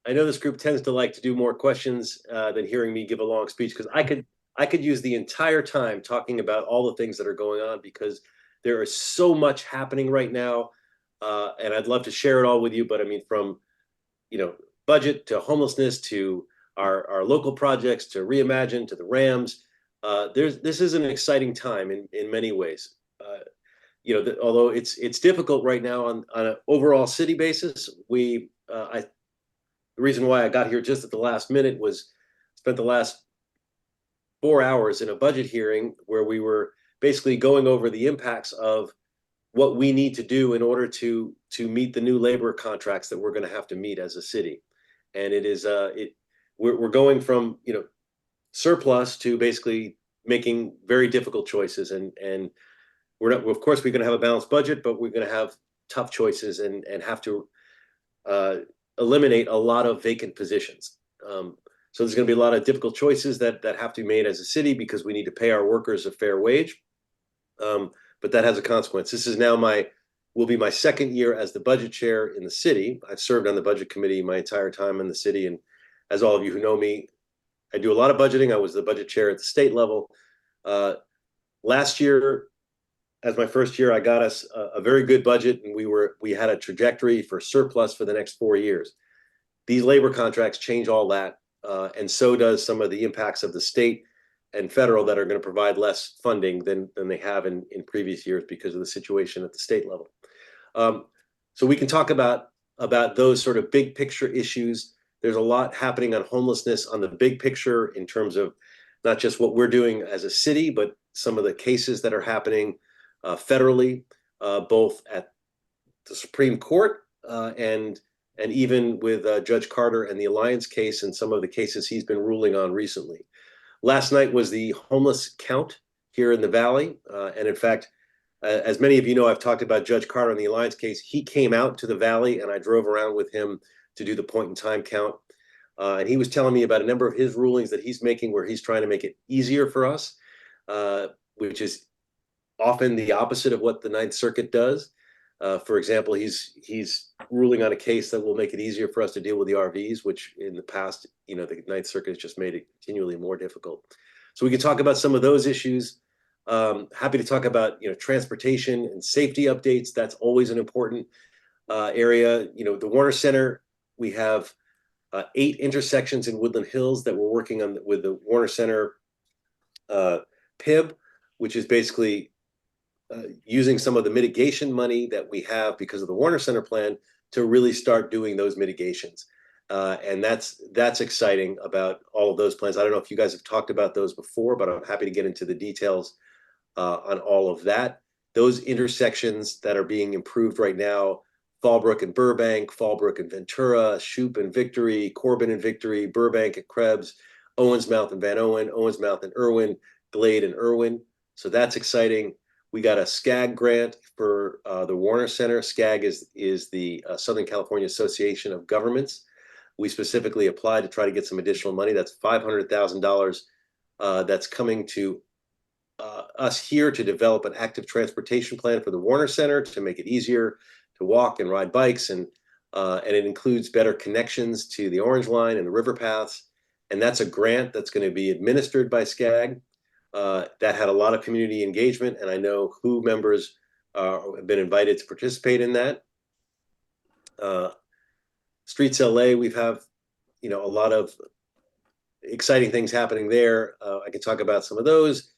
I know this group tends to like to do more questions than hearing me give a long speech because I could use the entire time talking about all the things that are going on because there is so much happening right now, and I'd love to share it all with you. But I mean, from budget to homelessness to our local projects to reimagine to the Rams, this is an exciting time in many ways. Although it's difficult right now on an overall city basis, the reason why I got here just at the last minute was spent the last 4 hours in a budget hearing where we were basically going over the impacts of what we need to do in order to meet the new labor contracts that we're going to have to meet as a city. And it is we're going from surplus to basically making very difficult choices, and we're not, of course we're going to have a balanced budget, but we're going to have tough choices and have to uh, eliminate a lot of vacant positions. So there's going to be a lot of difficult choices that have to be made as a city because we need to pay our workers a fair wage. But that has a consequence. This is now will be my second year as the budget chair in the city. I've served on the budget committee my entire time in the city, and as all of you who know me, I do a lot of budgeting. I was the budget chair at the state level. Uh, Last year, as my first year, I got us a very good budget, and we had a trajectory for surplus for the next 4 years. These labor contracts change all that, and so does some of the impacts of the state and federal that are going to provide less funding than they have in previous years because of the situation at the state level. Um, so we can talk about those sort of big picture issues. There's a lot happening on homelessness on the big picture in terms of not just what we're doing as a city, but some of the cases that are happening federally, both at the Supreme Court and even with Judge Carter and the Alliance case and some of the cases he's been ruling on recently. Last night was the homeless count here in the Valley, and in fact, as many of you know, I've talked about Judge Carter in the Alliance case. He came out to the Valley, and I drove around with him to do the point in time count. And he was telling me about a number of his rulings that he's making where he's trying to make it easier for us, which is often the opposite of what the Ninth Circuit does. For example, he's ruling on a case that will make it easier for us to deal with the RVs, which in the past, the Ninth Circuit has just made it continually more difficult. So we can talk about some of those issues. Happy to talk about transportation and safety updates. That's always an important area. The Warner Center, we have 8 intersections in Woodland Hills that we're working on with the Warner Center PIB, which is basically using some of the mitigation money that we have because of the Warner Center plan to really start doing those mitigations. And that's exciting about all of those plans. I don't know if you guys have talked about those before, but I'm happy to get into the details on all of that. Those intersections that are being improved right now, Fallbrook and Burbank, Fallbrook and Ventura, Shoup and Victory, Corbin and Victory, Burbank at Krebs, Owensmouth and Van Owen, Owensmouth and Irwin, Glade and Irwin. So that's exciting. We got a SCAG grant for the Warner Center. SCAG is the Southern California Association of Governments. We specifically applied to try to get some additional money. That's $500,000 that's coming to us here to develop an active transportation plan for the Warner Center to make it easier to walk and ride bikes, and it includes better connections to the Orange Line and the river paths. And that's a grant that's going to be administered by SCAG. That had a lot of community engagement, and I know WHO members have been invited to participate in that. Streets LA, we've have a lot of exciting things happening there. I can talk about some of those.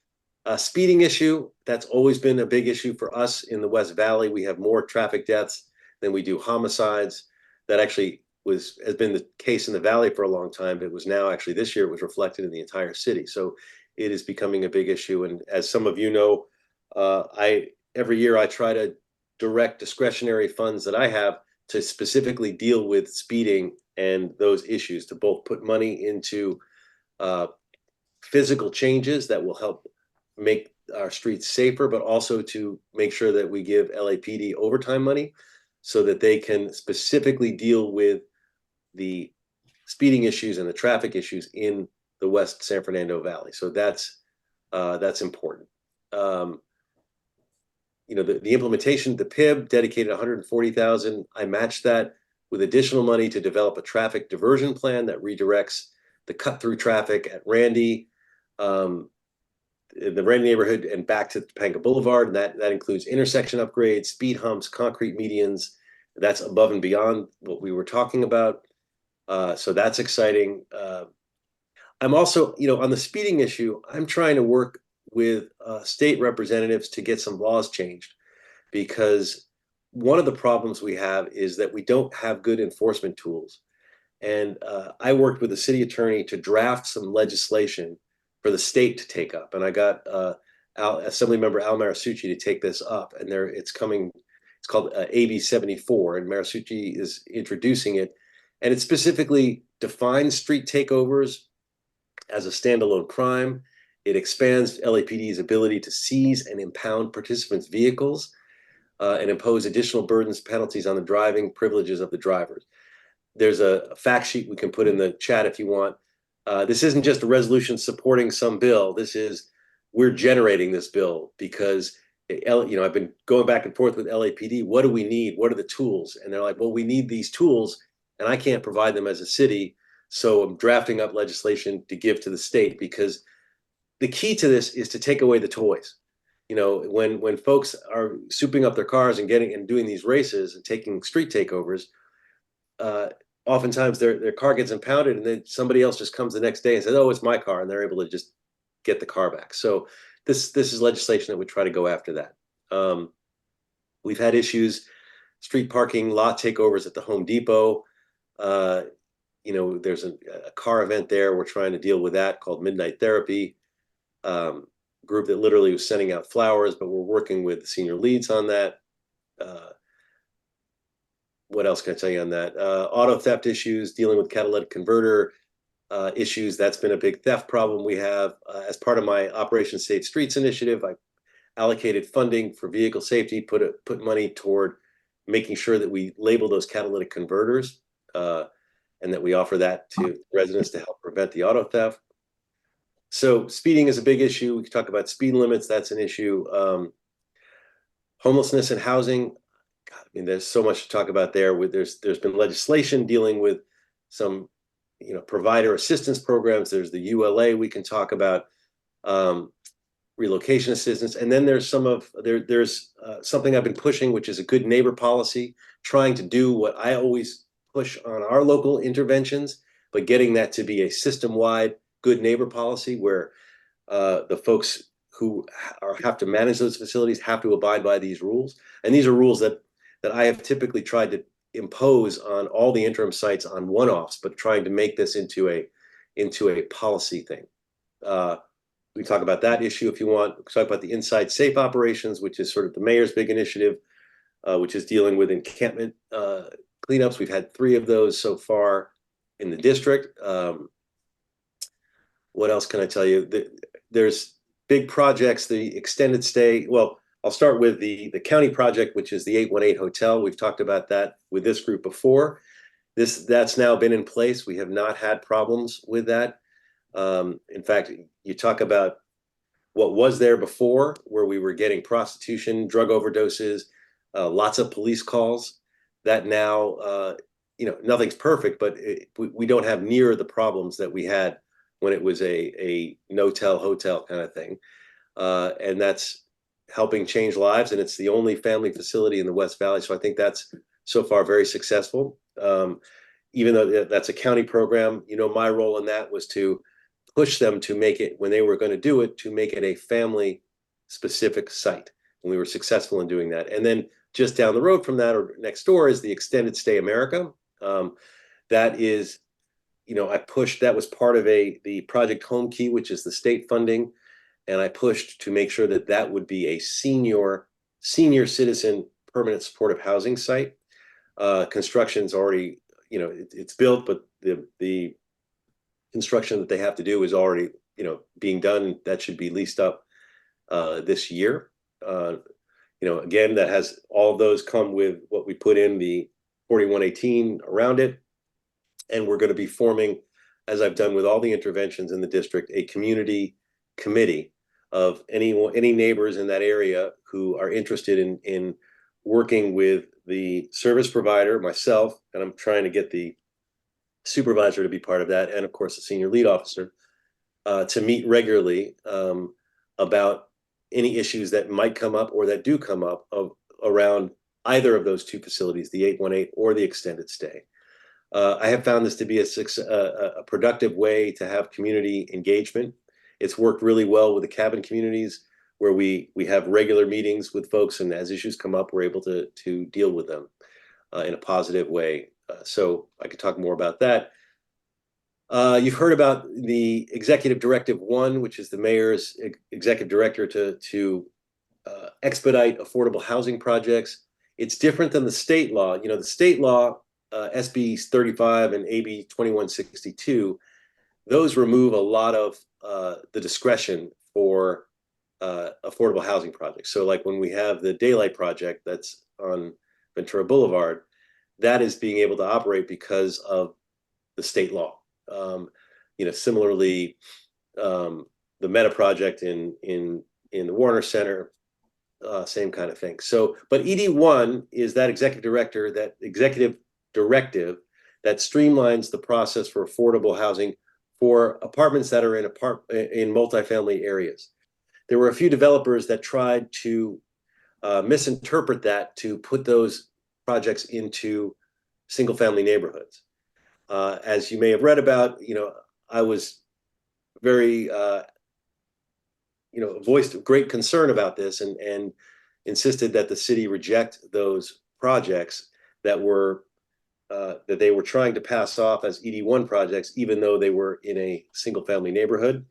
Speeding issue, that's always been a big issue for us in the West Valley. We have more traffic deaths than we do homicides. That actually has been the case in the Valley for a long time, but it was now actually this year it was reflected in the entire city. So it is becoming a big issue. And as some of you know, every year I try to direct discretionary funds that I have to specifically deal with speeding and those issues, to both put money into physical changes that will help make our streets safer, but also to make sure that we give LAPD overtime money so that they can specifically deal with the speeding issues and the traffic issues in the West San Fernando Valley. So that's important. The implementation, the PIB dedicated 140,000. I matched that with additional money to develop a traffic diversion plan that redirects the cut-through traffic at Randy, in the Randy neighborhood and back to Topanga Boulevard. And that includes intersection upgrades, speed humps, concrete medians. That's above and beyond what we were talking about. So that's exciting. I'm also, on the speeding issue, I'm trying to work with state representatives to get some laws changed, because one of the problems we have is that we don't have good enforcement tools. And I worked with the city attorney to draft some legislation for the state to take up. And I got Assemblymember Al Marasucci to take this up. And it's called AB 74, and Marasucci is introducing it. And it specifically defines street takeovers as a standalone crime. It expands LAPD's ability to seize and impound participants' vehicles and impose additional burdens, penalties on the driving privileges of the drivers. There's a fact sheet we can put in the chat if you want. This isn't just a resolution supporting some bill. We're generating this bill because, I've been going back and forth with LAPD. What do we need? What are the tools? And they're like, well, we need these tools, and I can't provide them as a city. So I'm drafting up legislation to give to the state, because the key to this is to take away the toys. When folks are souping up their cars and doing these races and taking street takeovers, oftentimes their car gets impounded, and then somebody else just comes the next day and says, oh, it's my car, and they're able to just get the car back. So this is legislation that would try to go after that. We've had issues, street parking lot takeovers at the Home Depot. There's a car event there. We're trying to deal with that, called Midnight Therapy. Group that literally was sending out flowers, but we're working with the senior leads on that. What else can I tell you on that? Auto theft issues, dealing with catalytic converter issues. That's been a big theft problem we have. As part of my Operation Safe Streets initiative, I allocated funding for vehicle safety, put money toward making sure that we label those catalytic converters, and that we offer that to residents to help prevent the auto theft. So speeding is a big issue. We can talk about speed limits. That's an issue. Homelessness and housing. God, I mean, there's so much to talk about there. There's been legislation dealing with some, provider assistance programs. There's the ULA we can talk about, relocation assistance, and then there's something I've been pushing, which is a good neighbor policy, trying to do what I always push on our local interventions, but getting that to be a system-wide good neighbor policy where the folks who have to manage those facilities have to abide by these rules. And these are rules that I have typically tried to impose on all the interim sites on one-offs, but trying to make this into a policy thing. We can talk about that issue if you want. We can talk about the Inside Safe operations, which is sort of the mayor's big initiative, which is dealing with encampment cleanups. We've had 3 of those so far in the district. What else can I tell you? There's big projects, the extended stay. Well, I'll start with the county project, which is the 818 hotel. We've talked about that with this group before. That's now been in place. We have not had problems with that. In fact, you talk about what was there before, where we were getting prostitution, drug overdoses, lots of police calls. That now, nothing's perfect, but we don't have near the problems that we had when it was a no-tell hotel kind of thing. And that's helping change lives. And it's the only family facility in the West Valley. So I think that's so far very successful. Even though that's a county program, my role in that was to push them to make it, when they were going to do it, to make it a family specific site. And we were successful in doing that. And then just down the road from that, or next door, is the Extended Stay America. That is, I pushed, that was part of the Project Home Key, which is the state funding. And I pushed to make sure that would be a senior citizen permanent supportive housing site. Construction's already, it's built, but the construction that they have to do is already, being done. That should be leased up this year. Again, that has all of those come with what we put in the 4118 around it. And we're going to be forming, as I've done with all the interventions in the district, a community committee of any neighbors in that area who are interested in working with the service provider, myself, and I'm trying to get the supervisor to be part of that, and of course the senior lead officer, to meet regularly about any issues that might come up or that do come up around either of those two facilities, the 818 or the extended stay. I have found this to be a productive way to have community engagement. It's worked really well with the cabin communities where we have regular meetings with folks, and as issues come up, we're able to deal with them in a positive way. So I could talk more about that. You've heard about the Executive Directive 1, which is the mayor's executive director to expedite affordable housing projects. It's different than the state law. You know, the state law, SB 35 and AB 2162, those remove a lot of the discretion for affordable housing projects. So like when we have the Daylight Project that's on Ventura Boulevard, that is being able to operate because of the state law. You know, similarly, the Meta Project in the Warner Center, same kind of thing. So, but ED1 is that executive directive that streamlines the process for affordable housing for apartments that are in multifamily areas. There were a few developers that tried to misinterpret that to put those projects into single-family neighborhoods. As you may have read about, you know, I was very, voiced great concern about this and insisted that the city reject those projects that they were trying to pass off as ED1 projects, even though they were in a single-family neighborhood.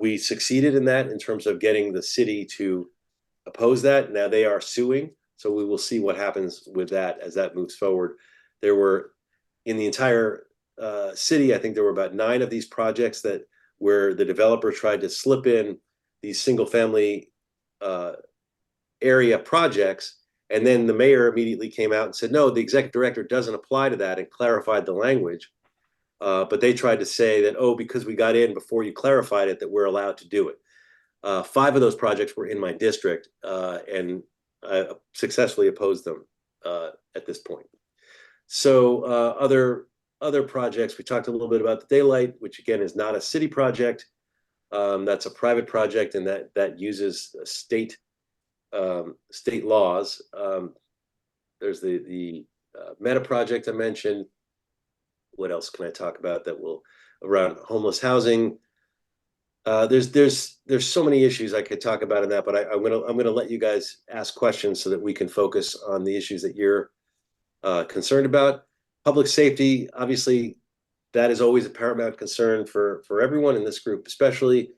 We succeeded in that in terms of getting the city to oppose that. Now they are suing, so we will see what happens with that as that moves forward. There were, in the entire city, I think there were about 9 of these projects where the developer tried to slip in these single-family area projects, and then the mayor immediately came out and said, no, the executive director doesn't apply to that, and clarified the language. But they tried to say that, oh, because we got in before you clarified it, that we're allowed to do it. 5 of those projects were in my district, and I successfully opposed them at this point. So other projects, we talked a little bit about the Daylight, which again is not a city project. That's a private project, and that uses state laws. There's the Meta project I mentioned. What else can I talk about that will around homeless housing? There's so many issues I could talk about in that, but I'm gonna let you guys ask questions so that we can focus on the issues that you're concerned about. Public safety, obviously, that is always a paramount concern for everyone in this group, especially.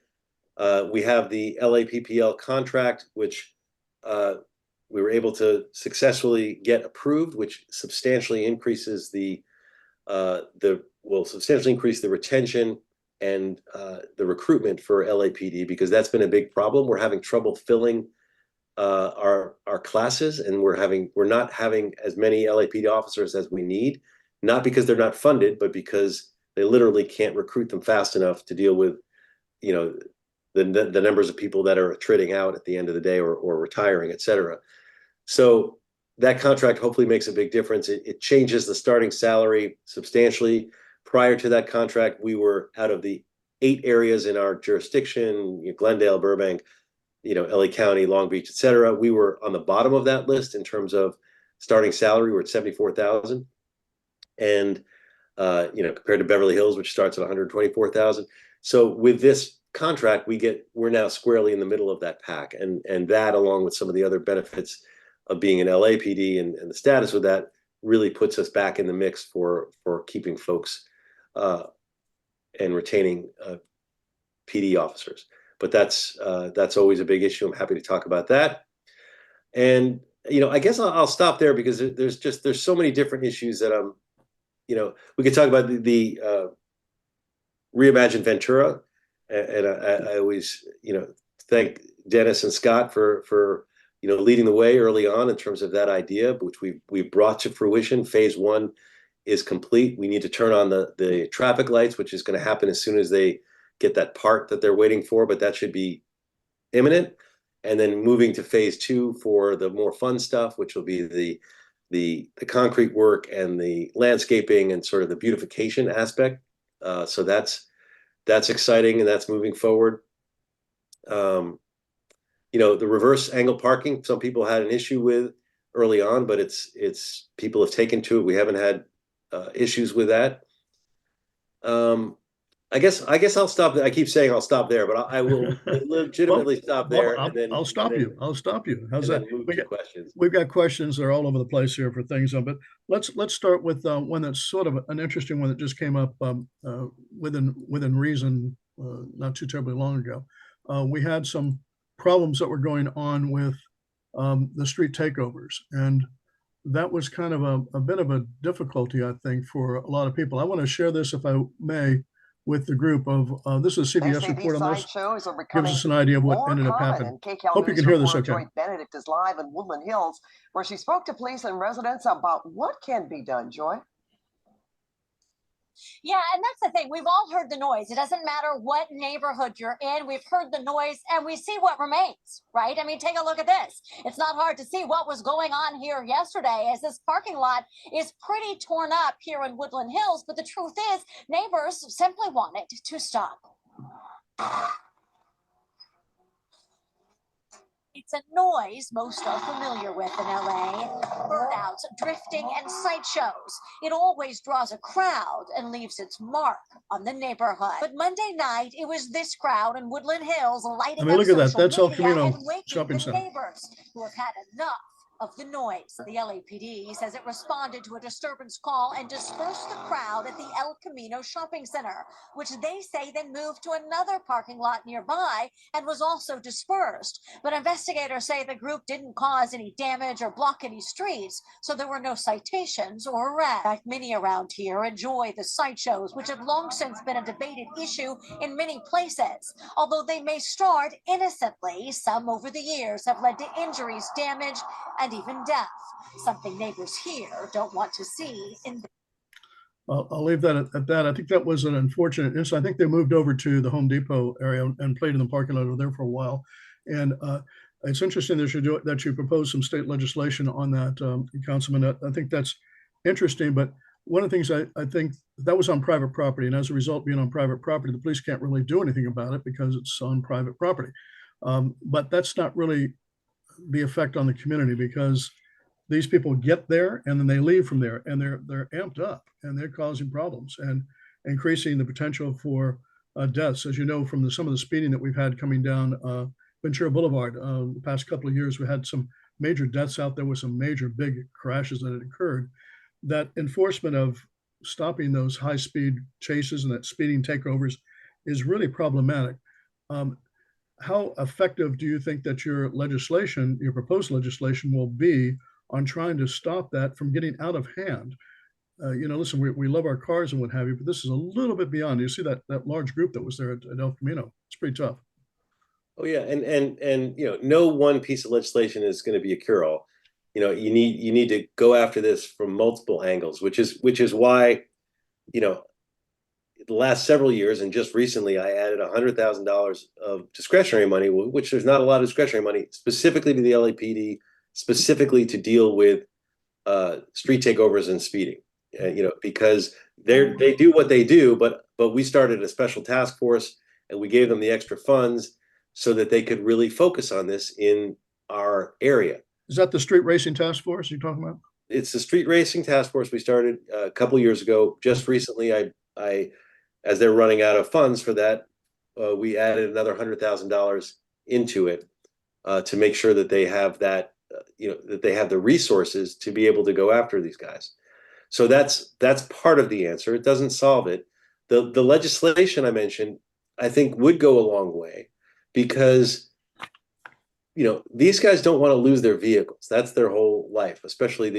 We have the LAPPL contract, which we were able to successfully get approved, which substantially increases will substantially increase the retention and the recruitment for LAPD, because that's been a big problem. We're having trouble filling our classes, and we're not having as many LAPD officers as we need, not because they're not funded, but because they literally can't recruit them fast enough to deal with, you know, the numbers of people that are attriting out at the end of the day or retiring, et cetera. So that contract hopefully makes a big difference. It changes the starting salary substantially. Prior to that contract, we were, out of the 8 areas in our jurisdiction, Glendale, Burbank, LA County, Long Beach, et cetera, we were on the bottom of that list in terms of starting salary. We're at $74,000. And, compared to Beverly Hills, which starts at $124,000. So with this contract, we're now squarely in the middle of that pack. And that, along with some of the other benefits of being an LAPD and the status with that, really puts us back in the mix for keeping folks and retaining PD officers. But that's always a big issue. I'm happy to talk about that. And I guess I'll stop there, because there's so many different issues that we could talk about the Reimagine Ventura, and I always thank Dennis and Scott for leading the way early on in terms of that idea, which we've brought to fruition. Phase 1 is complete. We need to turn on the traffic lights, which is going to happen as soon as they get that part that they're waiting for, but that should be imminent. and then moving to phase 2 for the more fun stuff, which will be the concrete work and the landscaping and sort of the beautification aspect. So that's exciting, and that's moving forward. You know, the reverse angle parking, some people had an issue with early on, but it's people have taken to it. We haven't had issues with that. I guess I'll stop. I keep saying I'll stop there, but I will legitimately stop there, Well, and then I'll stop you. I'll stop you. How's that? move to questions. We've got questions that are all over the place here for things, but let's start with one that's sort of an interesting one that just came up within reason not too terribly long ago. We had some problems that were going on with the street takeovers, and that was kind of a bit of a difficulty, I think, for a lot of people. I want to share this, if I may, with the group of this is a CBS report on this. Gives us an idea of what ended up happening. Hope you can hear this okay. Joy Benedict is live in Woodland Hills, where she spoke to police and residents about what can be done. Joy? Yeah, and that's the thing. We've all heard the noise. It doesn't matter what neighborhood you're in. We've heard the noise and we see what remains, right? I mean, take a look at this. It's not hard to see what was going on here yesterday, as this parking lot is pretty torn up here in Woodland Hills. But the truth is, neighbors simply want it to stop. It's a noise most are familiar with in LA. Burnouts, drifting, and sideshows. It always draws a crowd and leaves its mark on the neighborhood. But Monday night, it was this crowd in Woodland Hills lighting up look at that. social That's El media Camino and waking Shopping the Center. neighbors who have had enough of the noise. The LAPD says it responded to a disturbance call and dispersed the crowd at the El Camino Shopping Center, which they say then moved to another parking lot nearby and was also dispersed. But investigators say the group didn't cause any damage or block any streets, so there were no citations or arrests. In fact, many around here enjoy the sideshows, which have long since been a debated issue in many places. Although they may start innocently, some over the years have led to injuries, damage, and even death, something neighbors here don't want to see in I'll leave that at that. I think that was an unfortunate incident. I think they moved over to the Home Depot area and played in the parking lot over there for a while. And it's interesting that you propose some state legislation on that, Councilman. I think that's interesting. But one of the things I think that was on private property. And as a result, being on private property, the police can't really do anything about it because it's on private property. But that's not really the effect on the community, because these people get there and then they leave from there, and they're amped up and they're causing problems and increasing the potential for deaths. As you know, from some of the speeding that we've had coming down Ventura Boulevard, the past couple of years, we had some major deaths out there with some major big crashes that had occurred. That enforcement of stopping those high speed chases and that speeding takeovers is really problematic. How effective do you think that your proposed legislation will be on trying to stop that from getting out of hand? Listen, we love our cars and what have you, but this is a little bit beyond. You see that large group that was there at El Camino. It's pretty tough. Oh yeah, and no one piece of legislation is going to be a cure-all. You need to go after this from multiple angles, which is why, the last several years, and just recently, I added $100,000 of discretionary money, which there's not a lot of discretionary money, specifically to the LAPD, specifically to deal with street takeovers and speeding. Because they do what they do, but we started a special task force and we gave them the extra funds so that they could really focus on this in our area. Is that the street racing task force you're talking about? It's the street racing task force we started a couple years ago. Just recently, I as they're running out of funds for that, we added another $100,000 into it to make sure that they have that, that they have the resources to be able to go after these guys. So that's part of the answer. It doesn't solve it. The legislation I mentioned, I think, would go a long way, because these guys don't want to lose their vehicles. That's their whole life, especially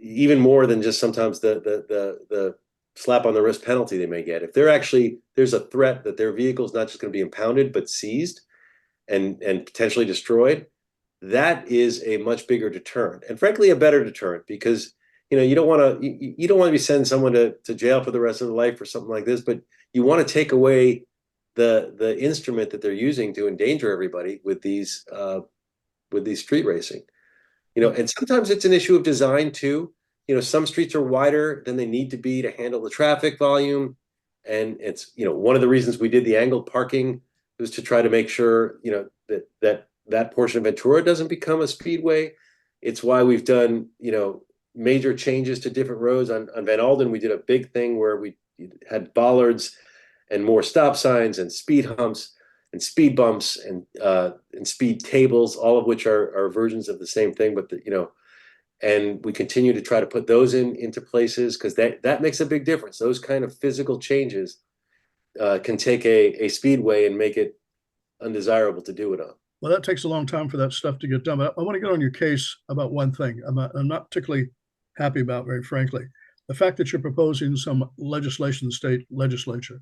even more than just sometimes the slap on the wrist penalty they may get. If there's a threat that their vehicle is not just going to be impounded but seized and potentially destroyed, that is a much bigger deterrent, and frankly a better deterrent, because you don't want to be sending someone to jail for the rest of their life or something like this, but you want to take away the instrument that they're using to endanger everybody with these street racing. And sometimes it's an issue of design too. Some streets are wider than they need to be to handle the traffic volume. And it's, one of the reasons we did the angled parking was to try to make sure, that portion of Ventura doesn't become a speedway. It's why we've done, major changes to different roads. On Van Alden, we did a big thing where we had bollards and more stop signs and speed humps and speed bumps and speed tables, all of which are versions of the same thing, but and we continue to try to put those into places because that makes a big difference. Those kind of physical changes can take a speedway and make it undesirable to do it on. Well, that takes a long time for that stuff to get done. But I want to get on your case about one thing I'm not particularly happy about, very frankly. The fact that you're proposing some legislation in the state legislature.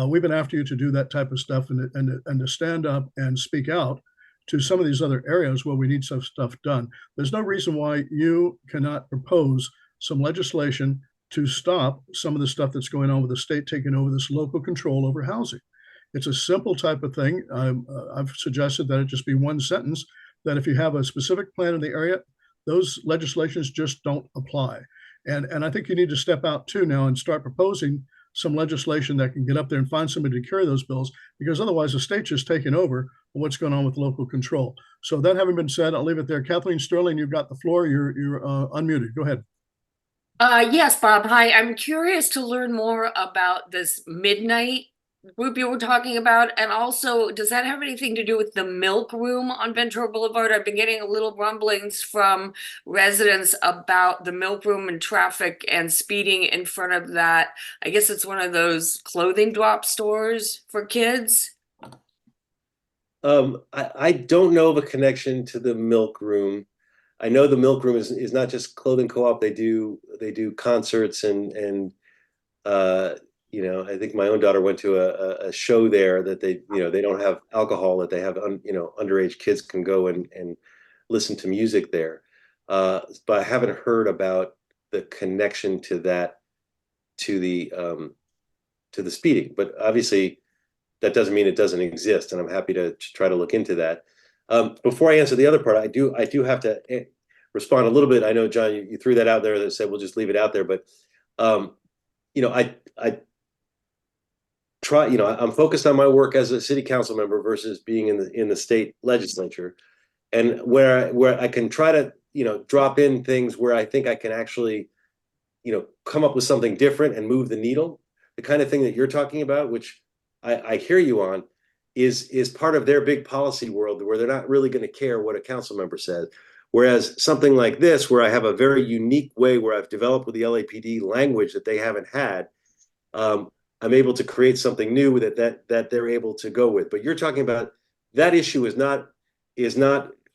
We've been after you to do that type of stuff and to stand up and speak out to some of these other areas where we need some stuff done. There's no reason why you cannot propose some legislation to stop some of the stuff that's going on with the state taking over this local control over housing. It's a simple type of thing. I've suggested that it just be one sentence, that if you have a specific plan in the area, those legislations just don't apply. And I think you need to step out too now and start proposing some legislation that can get up there and find somebody to carry those bills, because otherwise the state's just taking over what's going on with local control. So that having been said, I'll leave it there. Kathleen Sterling, you've got the floor. You're unmuted. Go ahead. Yes, Bob. Hi. I'm curious to learn more about this midnight group you were talking about. And also, does that have anything to do with the milk room on Ventura Boulevard? I've been getting a little rumblings from residents about the milk room and traffic and speeding in front of that. I guess it's one of those clothing drop stores for kids. I don't know of a connection to the milk room. I know the milk room is not just clothing co-op. They do concerts and I think my own daughter went to a show there that they don't have alcohol, that they have underage kids can go and listen to music there. But I haven't heard about the connection to that to the speeding. But obviously that doesn't mean it doesn't exist, and I'm happy to try to look into that. Before I answer the other part, I do have to respond a little bit. I know, John, you threw that out there that said we'll just leave it out there, but I try. I'm focused on my work as a city council member versus being in the state legislature, and where I can try to drop in things where I think I can actually come up with something different and move the needle. The kind of thing that you're talking about, which I hear you on, is part of their big policy world where they're not really going to care what a council member says. Whereas something like this, where I have a very unique way where I've developed with the LAPD language that they haven't had, I'm able to create something new that they're able to go with. But you're talking about that issue is not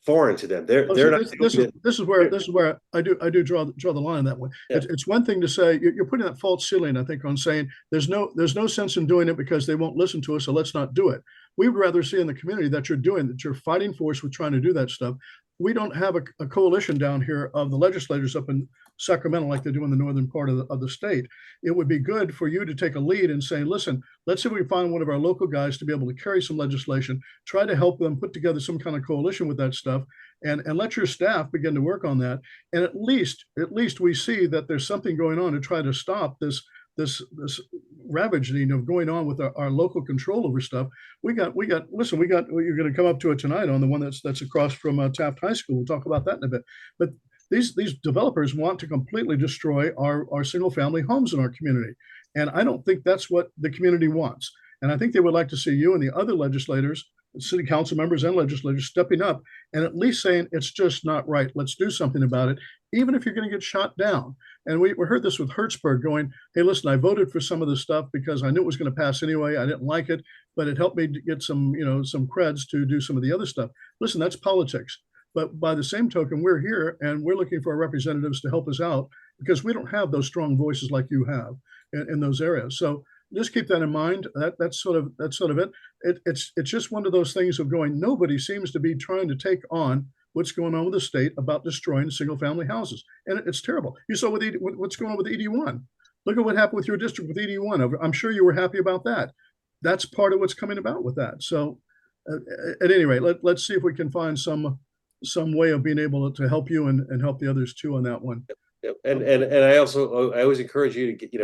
foreign to them. They're not. This is where I do draw the line that way. Yeah. It's one thing to say you're putting that false ceiling, I think, on saying there's no sense in doing it because they won't listen to us, so let's not do it. We would rather see in the community that you're fighting force with trying to do that stuff. We don't have a coalition down here of the legislators up in Sacramento like they do in the northern part of the state. It would be good for you to take a lead and say, listen, let's see if we can find one of our local guys to be able to carry some legislation, try to help them put together some kind of coalition with that stuff, and let your staff begin to work on that. And at least we see that there's something going on to try to stop this ravaging of going on with our local control over stuff. You're going to come up to it tonight on the one that's across from Taft High School. We'll talk about that in a bit. But these developers want to completely destroy our single family homes in our community. And I don't think that's what the community wants. And I think they would like to see you and the other legislators, city council members and legislators, stepping up and at least saying it's just not right. Let's do something about it, even if you're going to get shot down. And we heard this with Hertzberg going, hey, listen, I voted for some of this stuff because I knew it was going to pass anyway. I didn't like it, but it helped me to get some creds to do some of the other stuff. Listen, that's politics. But by the same token, we're here and we're looking for our representatives to help us out because we don't have those strong voices like you have in those areas. So just keep that in mind. That's sort of it. It's just one of those things of going, nobody seems to be trying to take on what's going on with the state about destroying single family houses. And it's terrible. You saw what's going on with ED1. Look at what happened with your district with ED1. I'm sure you were happy about that. that's part of what's coming about with that. So at any rate, let's see if we can find some way of being able to help you and help the others too on that one. Yep. And I always encourage you to get,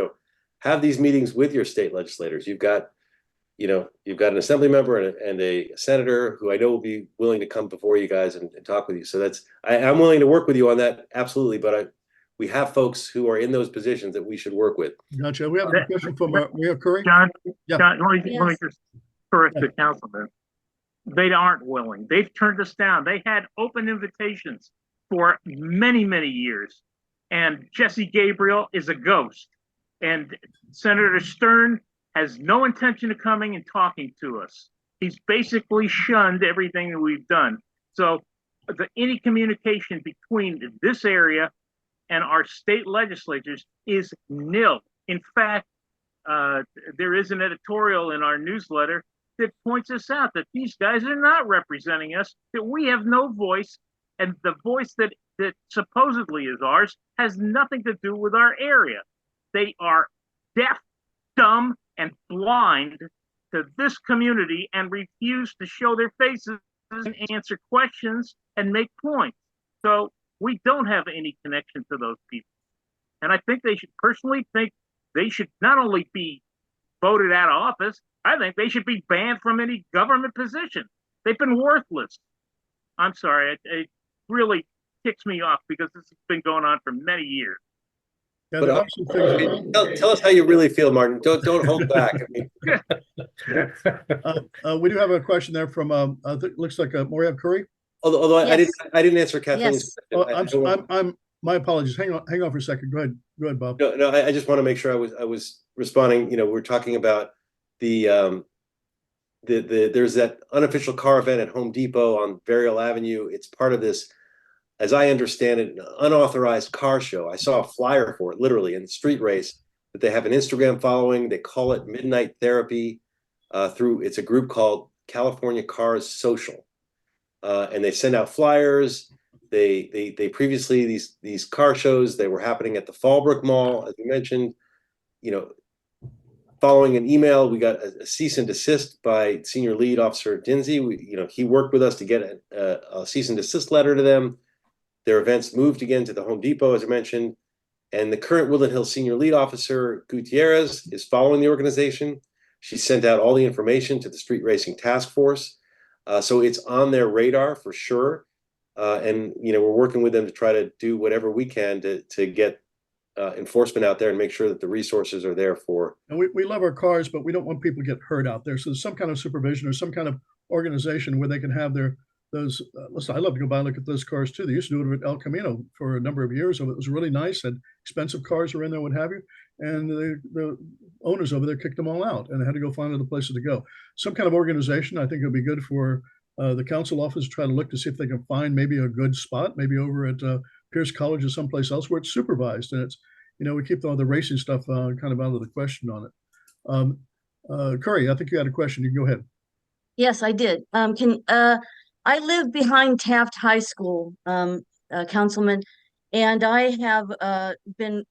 have these meetings with your state legislators. You've got an assembly member and a senator who I know will be willing to come before you guys and talk with you. So I'm willing to work with you on that. Absolutely. But we have folks who are in those positions that we should work with. Gotcha. We have a question from Mayor Curry. John, Yeah. John, let me Yes. just correct Yeah. the councilman. They aren't willing. They've turned us down. They had open invitations for many, many years. And Jesse Gabriel is a ghost. And Senator Stern has no intention of coming and talking to us. He's basically shunned everything that we've done. So any communication between this area and our state legislatures is nil. In fact, there is an editorial in our newsletter that points us out that these guys are not representing us, that we have no voice, and the voice that supposedly is ours has nothing to do with our area. They are deaf, dumb, and blind to this community and refuse to show their faces and answer questions and make points. So we don't have any connection to those people. And I think they should not only be voted out of office, I think they should be banned from any government position. They've been worthless. I'm sorry, it really ticks me off because this has been going on for many years. Yeah, But there are some things. tell us how you really feel, Martin. Don't hold back. I mean, We do have a question there from looks like Maria Curry. although Yes. I didn't answer Kathleen's Yes. question. I'm my apologies. Hang on for a second. Go ahead, Bob. No, I just want to make sure I was responding. We're talking about there's that unofficial car event at Home Depot on Burial Avenue. It's part of this, as I understand it, an unauthorized car show. I saw a flyer for it, literally, in the street race, that they have an Instagram following. They call it Midnight Therapy. It's a group called California Cars Social, and they send out flyers. They previously these car shows, they were happening at the Fallbrook Mall, as you mentioned. Following an email, we got a cease and desist by Senior Lead Officer Dinsey. He worked with us to get a cease and desist letter to them. Their events moved again to the Home Depot, as I mentioned, and the current Woodland Hills Senior Lead Officer Gutierrez is following the organization. She sent out all the information to the Street Racing Task Force, so it's on their radar for sure. And we're working with them to try to do whatever we can to get enforcement out there and make sure that the resources are there for. And we love our cars, but we don't want people to get hurt out there. So there's some kind of supervision or some kind of organization where they can have those. Listen, I love to go by and look at those cars too. They used to do it at El Camino for a number of years. It was really nice, and expensive cars were in there, what have you. And the owners over there kicked them all out, and they had to go find other places to go. Some kind of organization, I think, would be good for the council office to try to look to see if they can find maybe a good spot, maybe over at Pierce College or someplace else where it's supervised, and it's we keep all the racing stuff kind of out of the question on it. Curry, I think you had a question. You can go ahead. Yes, I did. I live behind Taft High School, Councilman, and I have been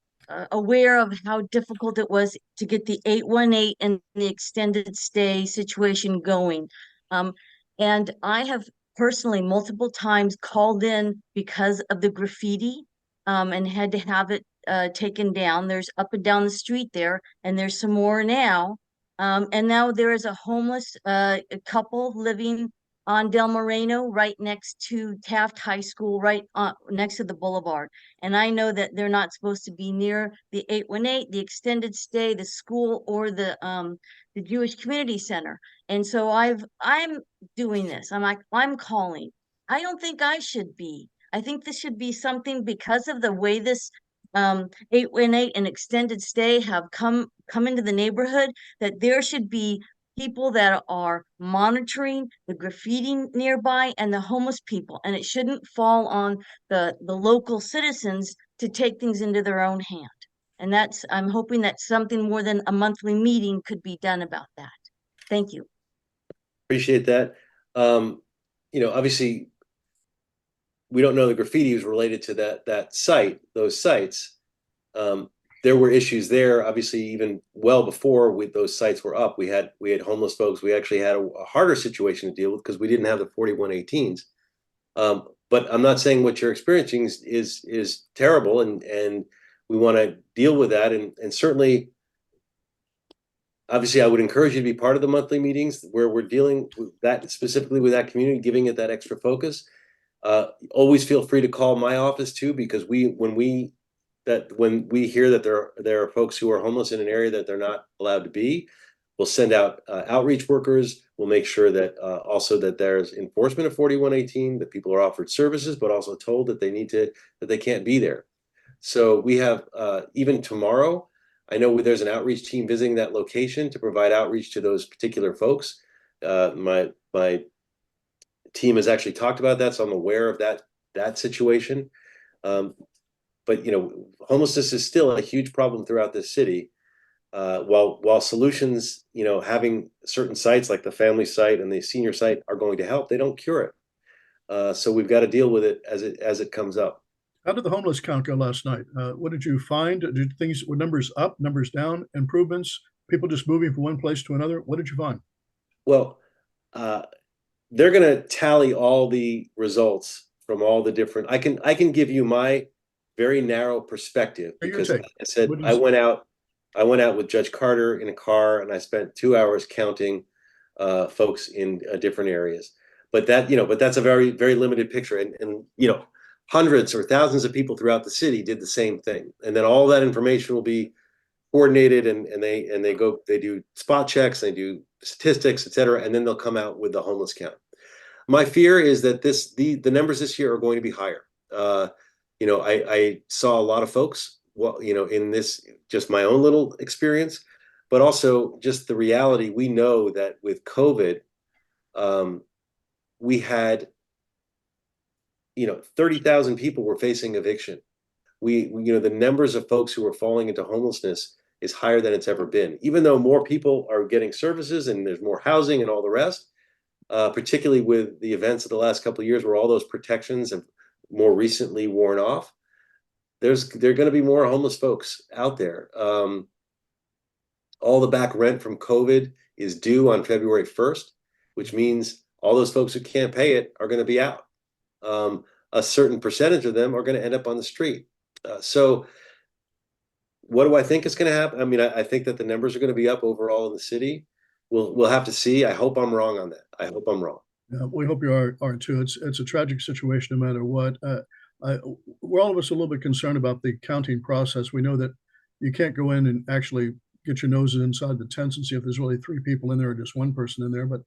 aware of how difficult it was to get the 818 and the extended stay situation going. And I have personally multiple times called in because of the graffiti and had to have it taken down. There's up and down the street there, and there's some more now. And now there is a homeless couple living on Del Moreno, right next to Taft High School, right next to the boulevard. And I know that they're not supposed to be near the 818, the extended stay, the school, or the Jewish Community Center. And so I'm doing this. I'm calling. I don't think I should be. I think this should be something, because of the way this 818 and extended stay have come into the neighborhood, that there should be people that are monitoring the graffiti nearby and the homeless people, and it shouldn't fall on the local citizens to take things into their own hand. And I'm hoping that something more than a monthly meeting could be done about that. Thank you. Appreciate that. Obviously, we don't know the graffiti was related to those sites. there were issues there, obviously, even well before those sites were up. We had homeless folks. We actually had a harder situation to deal with because we didn't have the 4118s. But I'm not saying what you're experiencing is terrible, and we want to deal with that. And certainly, obviously, I would encourage you to be part of the monthly meetings where we're dealing with that, specifically with that community, giving it that extra focus. Always feel free to call my office too, because when we hear that there are folks who are homeless in an area that they're not allowed to be, we'll send out outreach workers. We'll make sure that also that there's enforcement of 4118, that people are offered services, but also told that they can't be there. So we have even tomorrow, I know there's an outreach team visiting that location to provide outreach to those particular folks. My team has actually talked about that, so I'm aware of that situation. But homelessness is still a huge problem throughout this city. While solutions, having certain sites like the family site and the senior site are going to help, they don't cure it. So we've got to deal with it as it comes up. How did the homeless count go last night? What did you find? Were numbers up, numbers down, improvements, people just moving from one place to another? What did you find? Well, they're going to tally all the results from all the different. I can give you my very narrow perspective, because like I said, I went out with Judge Carter in a car, and I spent 2 hours counting folks in different areas. But that's a very, very limited picture. And hundreds or thousands of people throughout the city did the same thing. And then all that information will be coordinated, and they do spot checks, they do statistics, et cetera, and then they'll come out with the homeless count. My fear is that the numbers this year are going to be higher. I saw a lot of folks, in this, just my own little experience, but also just the reality. We know that with COVID, we had 30,000 people were facing eviction. The numbers of folks who are falling into homelessness is higher than it's ever been, even though more people are getting services and there's more housing and all the rest, particularly with the events of the last couple of years where all those protections have more recently worn off. There are going to be more homeless folks out there. All the back rent from COVID is due on February 1st, which means all those folks who can't pay it are going to be out. A certain percentage of them are going to end up on the street. So what do I think is going to happen? I mean, I think that the numbers are going to be up overall in the city. We'll have to see. I hope I'm wrong on that. I hope I'm wrong. Yeah, we hope you are too. It's a tragic situation no matter what. We're all of us a little bit concerned about the counting process. We know that you can't go in and actually get your noses inside the tents and see if there's really 3 people in there or just 1 person in there. But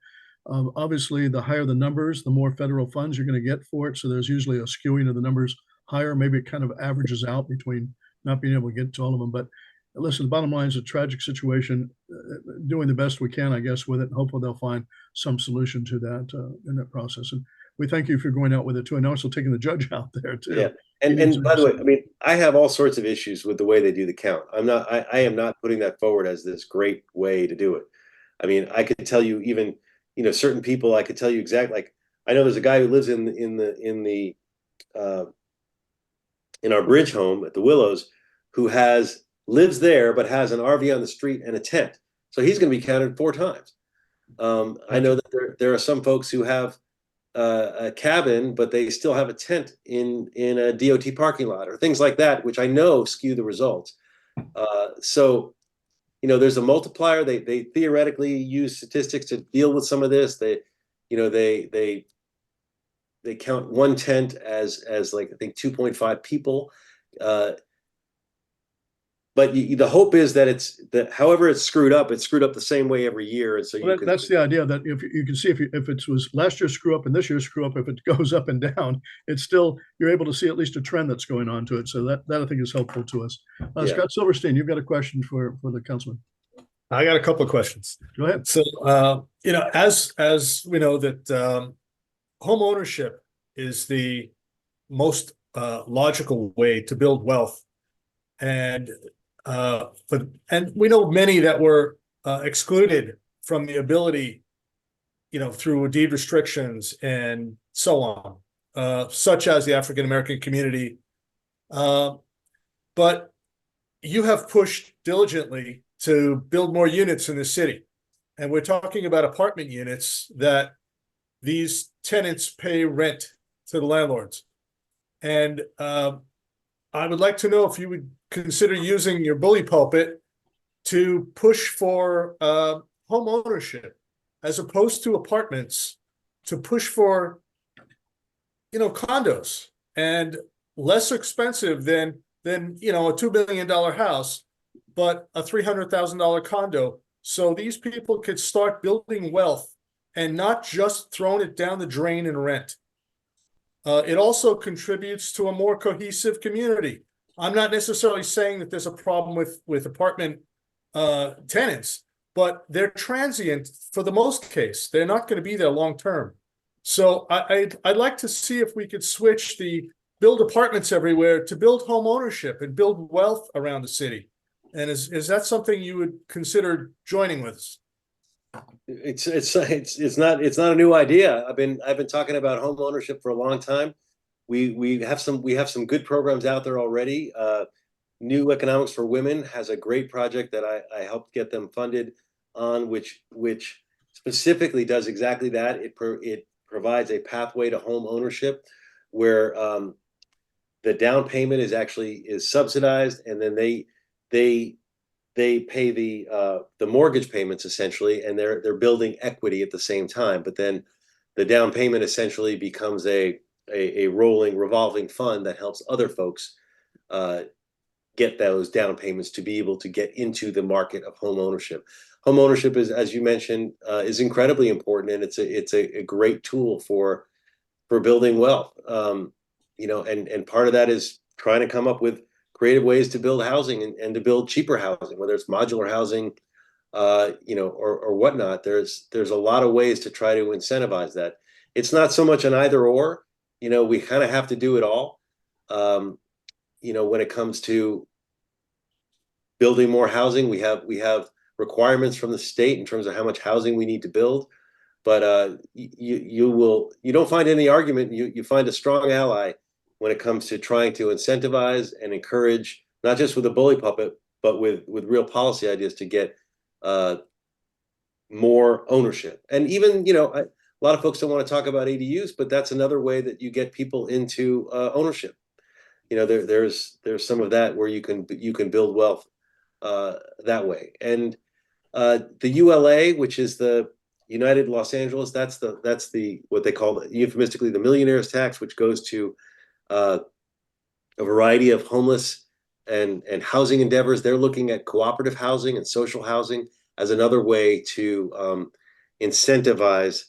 obviously, the higher the numbers, the more federal funds you're going to get for it. So there's usually a skewing of the numbers higher. Maybe it kind of averages out between not being able to get to all of them. But listen, the bottom line is a tragic situation. Doing the best we can, I guess, with it. And hopefully they'll find some solution to that in that process. And we thank you for going out with it too. And also taking the judge out there too. Yeah. And by the way, I mean, I have all sorts of issues with the way they do the count. I am not putting that forward as this great way to do it. I mean, I could tell you even, certain people, I could tell you exactly, like, I know there's a guy who lives in our bridge home at the Willows who lives there, but has an RV on the street and a tent. So he's going to be counted 4 times. I know that there are some folks who have a cabin, but they still have a tent in a DOT parking lot or things like that, which I know skew the results. So, there's a multiplier. They theoretically use statistics to deal with some of this. They count one tent as like, I think 2.5 people. But the hope is that however it's screwed up the same way every year. And so that's the idea, that if you can see if it was last year's screw up and this year's screw up, if it goes up and down, it's still, you're able to see at least a trend that's going on to it. So that I think is helpful to us. Yeah. Scott Silverstein, you've got a question for the councilman. I got a couple of questions. Go ahead. So, as we know that home ownership is the most logical way to build wealth, and we know many that were excluded from the ability, through deed restrictions and so on, such as the African American community. But you have pushed diligently to build more units in the city. And we're talking about apartment units that these tenants pay rent to the landlords. And I would like to know if you would consider using your bully pulpit to push for home ownership as opposed to apartments, to push for, condos, and less expensive than a $2 billion house, but a $300,000 condo. So these people could start building wealth and not just throwing it down the drain in rent. It also contributes to a more cohesive community. I'm not necessarily saying that there's a problem with apartment tenants, but they're transient for the most case. They're not going to be there long term. So I'd like to see if we could switch the build apartments everywhere to build home ownership and build wealth around the city. And is that something you would consider joining with us? It's not a new idea. I've been talking about home ownership for a long time. We have some good programs out there already. New Economics for Women has a great project that I helped get them funded on, which specifically does exactly that. It provides a pathway to home ownership where the down payment is subsidized, and then they pay the mortgage payments essentially, and they're building equity at the same time. But then the down payment essentially becomes a rolling revolving fund that helps other folks get those down payments to be able to get into the market of home ownership. Home ownership is, as you mentioned, is incredibly important, and it's a great tool for building wealth. And part of that is trying to come up with creative ways to build housing and to build cheaper housing, whether it's modular housing, or whatnot. There's a lot of ways to try to incentivize that. It's not so much an either or. We kind of have to do it all. When it comes to building more housing, we have requirements from the state in terms of how much housing we need to build. But you don't find any argument. You find a strong ally when it comes to trying to incentivize and encourage, not just with a bully puppet, but with real policy ideas to get more ownership. And even, a lot of folks don't want to talk about ADUs, but that's another way that you get people into ownership. There's some of that where you can build wealth that way. And the ULA, which is the United Los Angeles, that's the what they call euphemistically the millionaire's tax, which goes to a variety of homeless and housing endeavors. They're looking at cooperative housing and social housing as another way to incentivize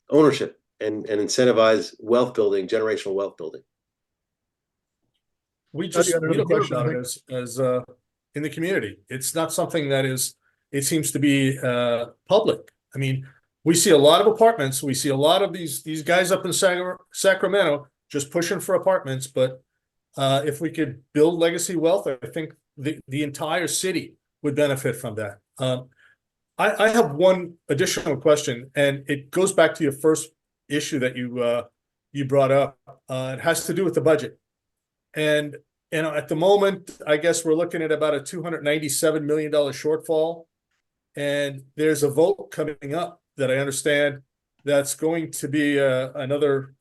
ownership and incentivize wealth building, generational wealth building. We just got another hear question, about I it as in the community. It's not something that it seems to be public. I mean, we see a lot of apartments. We see a lot of these guys up in Sacramento just pushing for apartments. But if we could build legacy wealth, I think the entire city would benefit from that. I have one additional question, and it goes back to your first issue that you brought up. It has to do with the budget. And at the moment, I guess we're looking at about a $297 million shortfall. And there's a vote coming up that I understand that's going to be another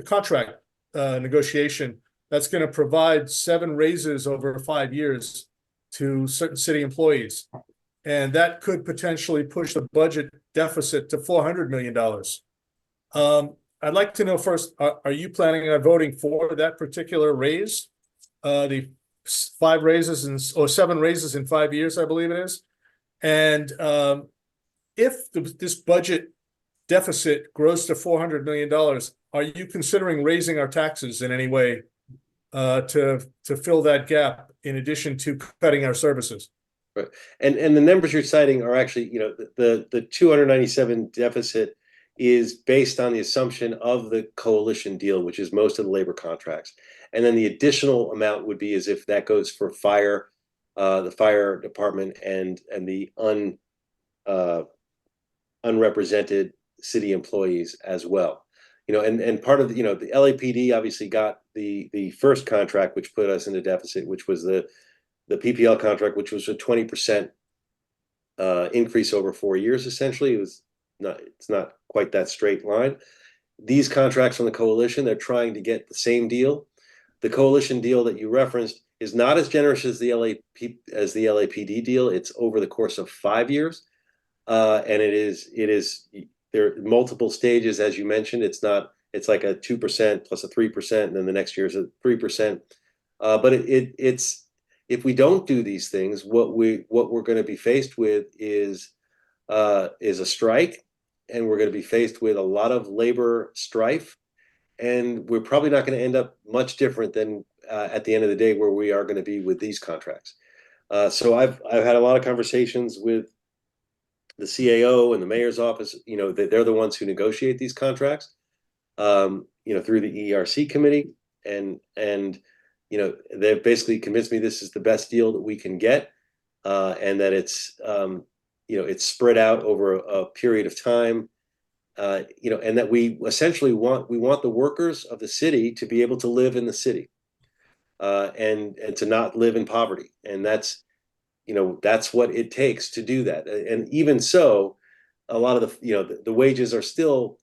contract negotiation that's going to provide 7 raises over 5 years to certain city employees. And that could potentially push the budget deficit to $400 million. I'd like to know first, are you planning on voting for that particular raise? The 7 raises in 5 years, I believe it is. And if this budget deficit grows to $400 million, are you considering raising our taxes in any way to fill that gap in addition to cutting our services? Right. And the numbers you're citing are actually, the 297 deficit is based on the assumption of the coalition deal, which is most of the labor contracts. And then the additional amount would be as if that goes for fire, the fire department and the unrepresented city employees as well. And part of the LAPD obviously got the first contract, which put us into deficit, which was the the PPL contract, which was a 20% increase over 4 years. Essentially, it's not quite that straight line. These contracts from the coalition, they're trying to get the same deal. The coalition deal that you referenced is not as generous as the LAPD deal. It's over the course of 5 years, and it is there are multiple stages, as you mentioned. It's like a 2% plus a 3%, and then the next year is a 3%. But it's if we don't do these things, what we're going to be faced with is a strike, and we're going to be faced with a lot of labor strife, and we're probably not going to end up much different than at the end of the day where we are going to be with these contracts. So I've had a lot of conversations with the CAO and the mayor's office. You know, they're the ones who negotiate these contracts. You know, through the ERC committee, and you know, they've basically convinced me this is the best deal that we can get, and that it's you know, it's spread out over a period of time, you know, and that we essentially want the workers of the city to be able to live in the city, and to not live in poverty, and that's, you know, that's what it takes to do that. And even so, a lot of the, you know, the wages are still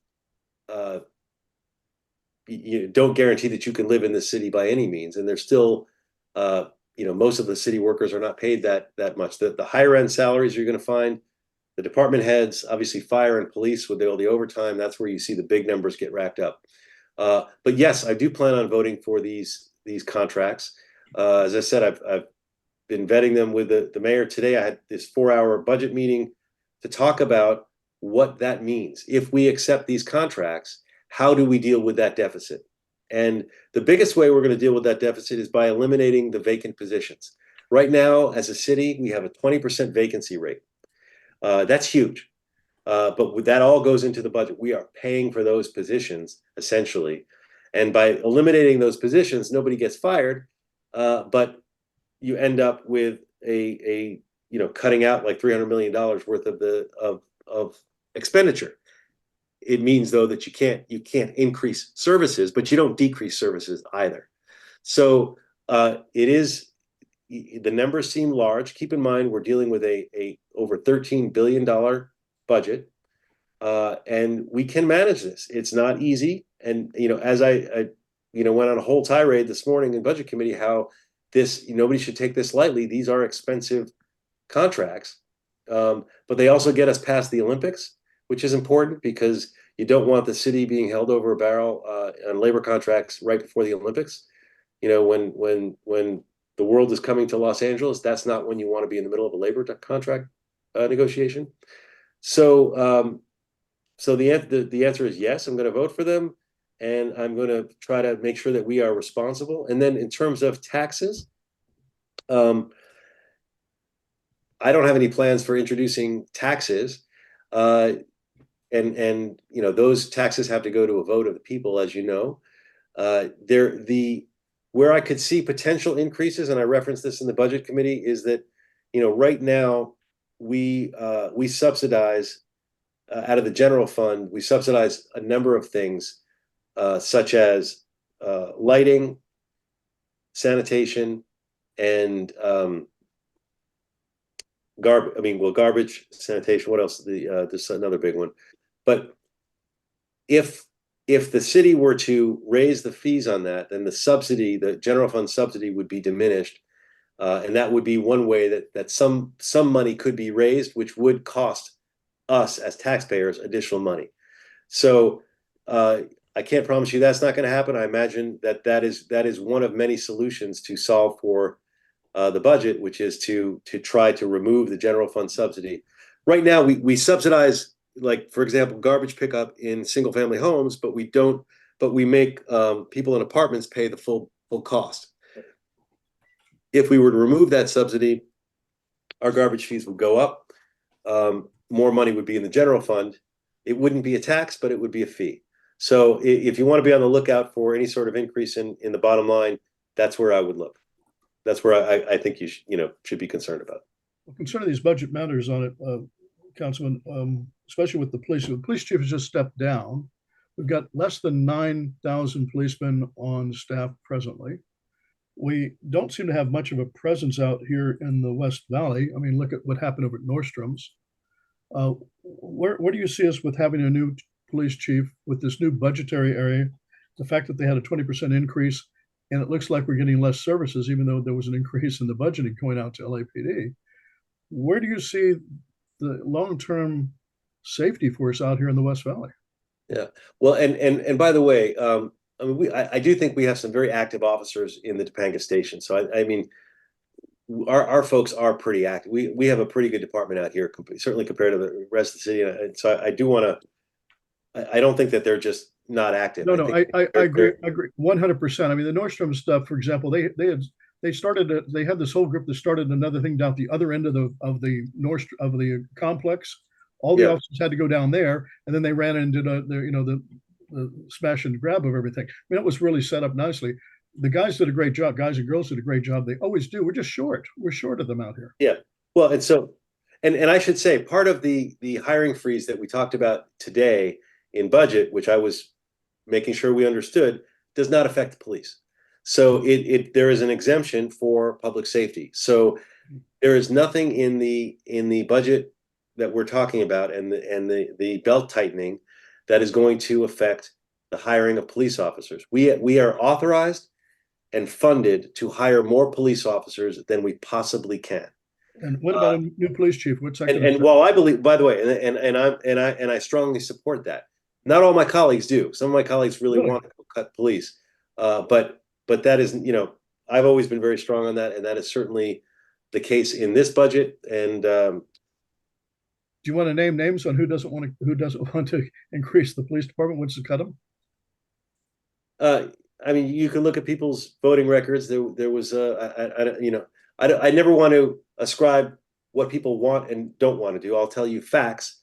you don't guarantee that you can live in the city by any means, and there's still you know, most of the city workers are not paid that much. The higher end salaries you're going to find, the department heads, obviously fire and police with all the overtime, that's where you see the big numbers get racked up. But yes, I do plan on voting for these contracts. As I said, I've been vetting them with the mayor. Today I had this 4-hour budget meeting to talk about what that means. If we accept these contracts, how do we deal with that deficit? And the biggest way we're going to deal with that deficit is by eliminating the vacant positions. Right now, as a city, we have a 20% vacancy rate. That's huge. But that all goes into the budget. We are paying for those positions, essentially. And by eliminating those positions, nobody gets fired, but you end up with a you know, cutting out like $300 million worth of expenditure. It means, though, that you can't increase services, but you don't decrease services either. So it is, the numbers seem large. Keep in mind, we're dealing with a over $13 billion budget, and we can manage this. It's not easy. And, you know, as I you know, went on a whole tirade this morning in budget committee, how this, nobody should take this lightly. These are expensive contracts, but they also get us past the Olympics, which is important because you don't want the city being held over a barrel on labor contracts right before the Olympics. You know, when the world is coming to Los Angeles, that's not when you want to be in the middle of a labor contract negotiation. So, so the answer is yes. I'm going to vote for them, and I'm going to try to make sure that we are responsible. And then in terms of taxes, I don't have any plans for introducing taxes. And you know, those taxes have to go to a vote of the people, as you know. Where I could see potential increases, and I referenced this in the budget committee, is that, you know, right now we subsidize out of the general fund, we subsidize a number of things, such as lighting, sanitation, and garbage, sanitation. What else? There's another big one. But if the city were to raise the fees on that, then the subsidy, the general fund subsidy, would be diminished, and that would be one way that some money could be raised, which would cost us as taxpayers additional money. So I can't promise you that's not going to happen. I imagine that is one of many solutions to solve for the budget, which is to try to remove the general fund subsidy. Right now, we subsidize, like, for example, garbage pickup in single family homes, but we make people in apartments pay the full cost. If we were to remove that subsidy, our garbage fees would go up. More money would be in the general fund. It wouldn't be a tax, but it would be a fee. So if you want to be on the lookout for any sort of increase in the bottom line, that's where I would look. That's where I think you should be concerned about. Well, concerning these budget matters on it, Councilman, especially with the police. The police chief has just stepped down. We've got less than 9,000 policemen on staff presently. we don't seem to have much of a presence out here in the West Valley. I mean, look at what happened over at Nordstrom's. Where do you see us with having a new police chief with this new budgetary area? The fact that they had a 20% increase, and it looks like we're getting less services, even though there was an increase in the budgeting going out to LAPD. Where do you see the long-term safety force out here in the West Valley? Yeah. Well, and by the way, I mean, I do think we have some very active officers in the Topanga station. So I mean, our folks are pretty active. We have a pretty good department out here, certainly compared to the rest of the city. And so I do want to. I don't think that they're just not active. No, I agree. I agree 100%. I mean, the Nordstrom stuff, for example, they had this whole group that started another thing down at the other end of the complex. All the officers had to go down there, and then they ran into the smash and grab of everything. I mean, it was really set up nicely. The guys did a great job. Guys and girls did a great job. They always do. We're just short. We're short of them out here. Yeah. Well, and so, and I should say, part of the hiring freeze that we talked about today in budget, which I was making sure we understood, does not affect the police. So there is an exemption for public safety. So there is nothing in the budget that we're talking about and the belt tightening that is going to affect the hiring of police officers. We are authorized and funded to hire more police officers than we possibly can. And what about a new police chief? What's that? And while I believe, by the way, and I strongly support that. Not all my colleagues do. Some of my colleagues really want to cut police, but that isn't. I've always been very strong on that, and that is certainly the case in this budget. And do you want to name names on who doesn't want to increase the police department, wants to cut them? I mean, you can look at people's voting records. There was I never want to ascribe what people want and don't want to do. I'll tell you facts.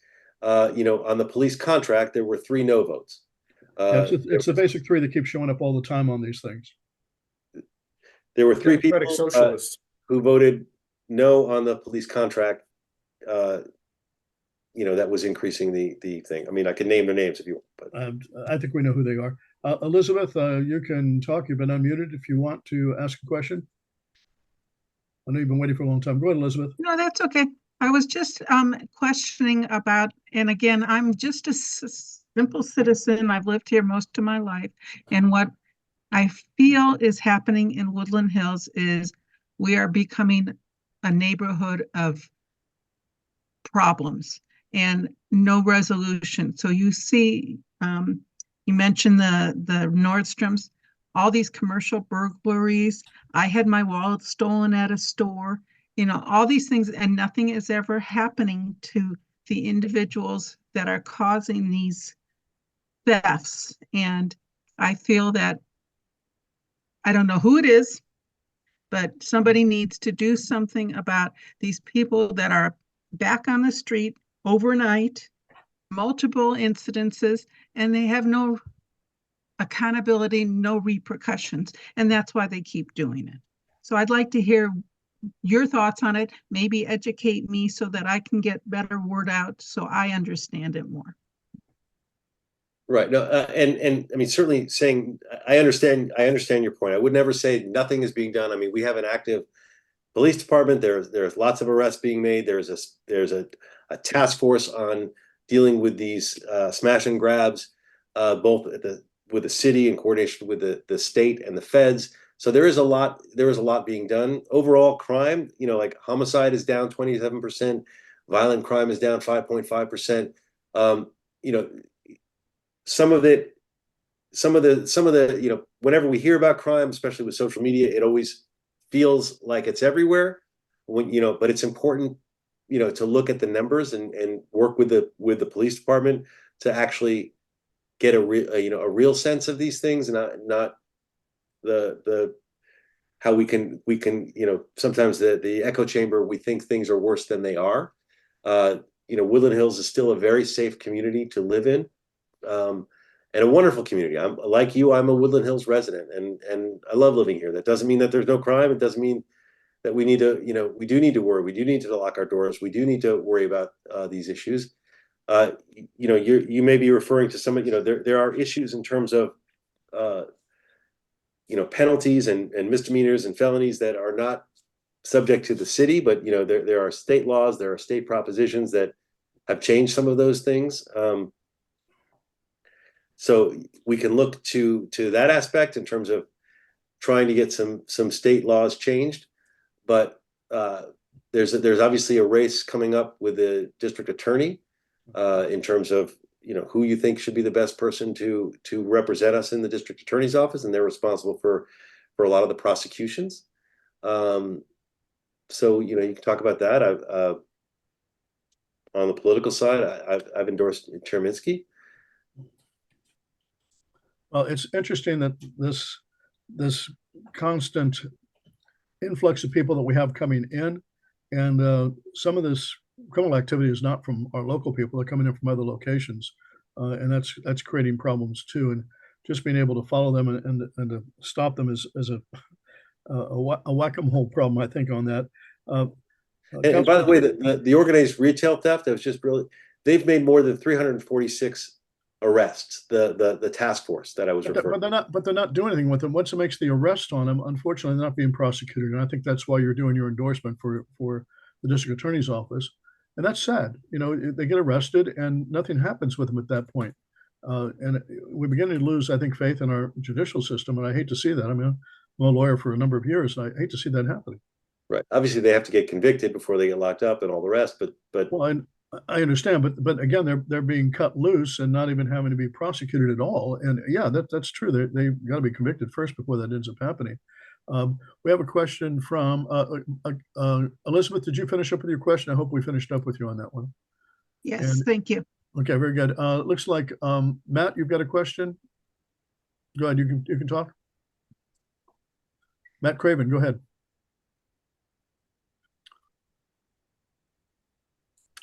On the police contract, there were 3 no votes. It's the basic 3 that keep showing up all the time on these things. There were 3 people who voted no on the police contract. That was increasing the thing. I mean, I can name their names if you want. But I think we know who they are. Elizabeth, you can talk. You've been unmuted if you want to ask a question. I know you've been waiting for a long time. Go ahead, Elizabeth. No, that's okay. I was just questioning about, and again, I'm just a simple citizen. I've lived here most of my life. And what I feel is happening in Woodland Hills is we are becoming a neighborhood of problems and no resolution. So you see, you mentioned the Nordstroms, all these commercial burglaries. I had my wallet stolen at a store. All these things, and nothing is ever happening to the individuals that are causing these thefts. And I feel that, I don't know who it is, but somebody needs to do something about these people that are back on the street overnight, multiple incidences, and they have no accountability, no repercussions. And that's why they keep doing it. So I'd like to hear your thoughts on it, maybe educate me so that I can get better word out so I understand it more. Right. No, and I mean, certainly saying, I understand your point. I would never say nothing is being done. I mean, we have an active police department. There's lots of arrests being made. There's a task force on dealing with these smash and grabs, both with the city in coordination with the state and the feds. So there is a lot being done. Overall crime, like homicide is down 27%, violent crime is down 5.5%. Some of the whenever we hear about crime, especially with social media, it always feels like it's everywhere. But it's important, to look at the numbers and work with the police department to actually get a real sense of these things, and not the how we can sometimes the echo chamber, we think things are worse than they are. Woodland Hills is still a very safe community to live in, and a wonderful community. I'm like you, I'm a Woodland Hills resident, and I love living here. That doesn't mean that there's no crime. It doesn't mean that we need to, we do need to worry. We do need to lock our doors. We do need to worry about these issues. You may be referring to some, there are issues in terms of penalties and misdemeanors and felonies that are not subject to the city, but there are state laws, there are state propositions that have changed some of those things. So we can look to that aspect in terms of trying to get some state laws changed, but there's obviously a race coming up with the district attorney in terms of who you think should be the best person to represent us in the district attorney's office, and they're responsible for a lot of the prosecutions. So you can talk about that. On the political side, I've endorsed Cherminsky. Well, it's interesting that this constant influx of people that we have coming in, and some of this criminal activity is not from our local people; they're coming in from other locations, and that's creating problems too. And just being able to follow them and to stop them is a whack-a-mole problem, I think, on that. And by the way, the organized retail theft, that was just brilliant. They've made more than 346 arrests. The task force that I was referring to. But they're not doing anything with them. Once it makes the arrest on them, unfortunately, they're not being prosecuted. And I think that's why you're doing your endorsement for the district attorney's office. And that's sad. They get arrested and nothing happens with them at that point. And we're beginning to lose, I think, faith in our judicial system. And I hate to see that. I mean, I'm a lawyer for a number of years, and I hate to see that happening. Right. Obviously, they have to get convicted before they get locked up and all the rest. But well, I understand, but again, they're being cut loose and not even having to be prosecuted at all. And yeah, that's true. They've got to be convicted first before that ends up happening. We have a question from Elizabeth. Did you finish up with your question? I hope we finished up with you on that one. Yes, thank you. Okay, very good. Looks like Matt, you've got a question. Go ahead. You can talk. Matt Craven, go ahead.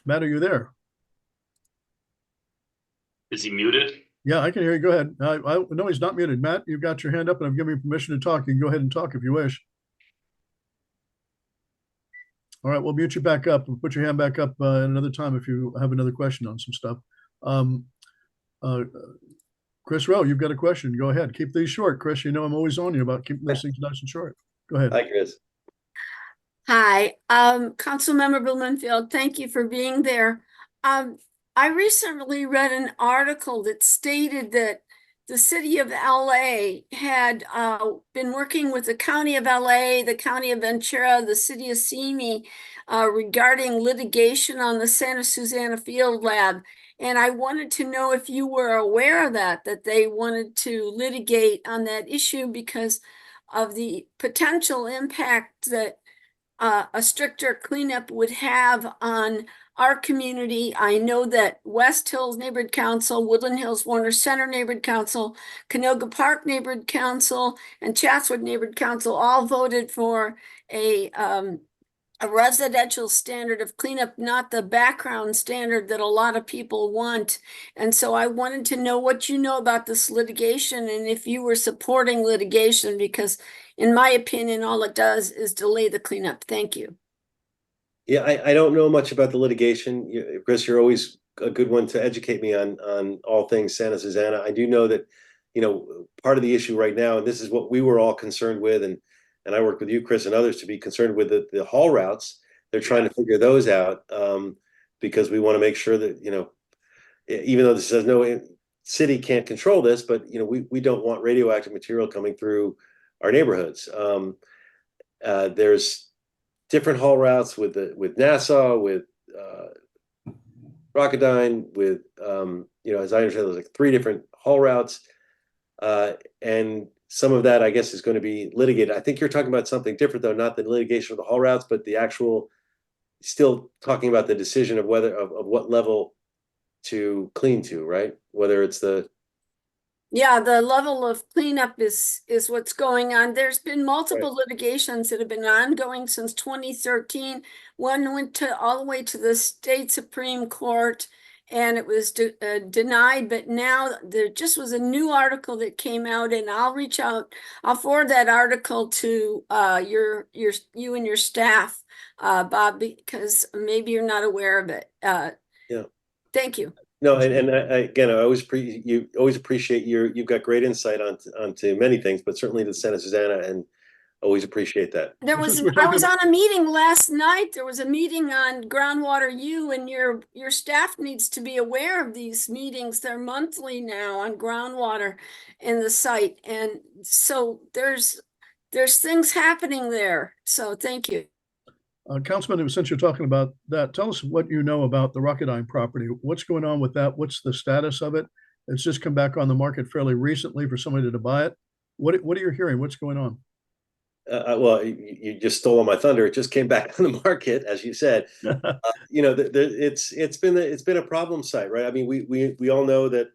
Matt, are you there? Is he muted? Yeah, I can hear you. Go ahead. No, he's not muted. Matt, you've got your hand up and I've given you permission to talk. You can go ahead and talk if you wish. All right, we'll mute you back up and put your hand back up another time if you have another question on some stuff. Chris Rowe, you've got a question. Go ahead. Keep these short, Chris. I'm always on you about keeping these things nice and short. Go ahead. Hi, Chris. Hi, Councilmember Blumenfield, thank you for being there. I recently read an article that stated that the city of LA had been working with the county of LA, the county of Ventura, the city of Simi regarding litigation on the Santa Susana Field Lab. And I wanted to know if you were aware of that they wanted to litigate on that issue because of the potential impact that a stricter cleanup would have on our community. I know that West Hills Neighborhood Council, Woodland Hills Warner Center Neighborhood Council, Canoga Park Neighborhood Council, and Chatswood Neighborhood Council all voted for a residential standard of cleanup, not the background standard that a lot of people want. And so I wanted to know what you know about this litigation and if you were supporting litigation, because in my opinion, all it does is delay the cleanup. Thank you. Yeah, I don't know much about the litigation. Chris, you're always a good one to educate me on all things Santa Susana. I do know that, part of the issue right now, and this is what we were all concerned with, and I worked with you, Chris, and others to be concerned with the haul routes. They're trying to figure those out because we want to make sure that, even though this says no city can't control this, but, we don't want radioactive material coming through our neighborhoods. There's different haul routes with Nassau, with Rocketdyne, with, as I understand, there's like 3 different haul routes. And some of that, I guess, is going to be litigated. I think you're talking about something different, though, not the litigation of the haul routes, but the actual, still talking about the decision of what level to clean to, right? Whether it's the level of cleanup is what's going on. There's been multiple litigations that have been ongoing since 2013. One went all the way to the state Supreme Court, and it was denied. But now there just was a new article that came out, and I'll forward that article to you and your staff, Bob, because maybe you're not aware of it. Yeah. Thank you. No, again, I always you always appreciate you've got great insight onto many things, but certainly to Santa Susana, and always appreciate that. Since we're I talking was about- on a meeting last night. There was a meeting on groundwater U, and your staff needs to be aware of these meetings. They're monthly now on groundwater in the site. And so there's things happening there. So thank you. Councilman, since you're talking about that, tell us what you know about the Rocketine property. What's going on with that? What's the status of it? It's just come back on the market fairly recently for somebody to buy it. What are you hearing? What's going on? Well, you just stole my thunder. It just came back on the market, as you said. It's been a problem site, right? I mean, we all know that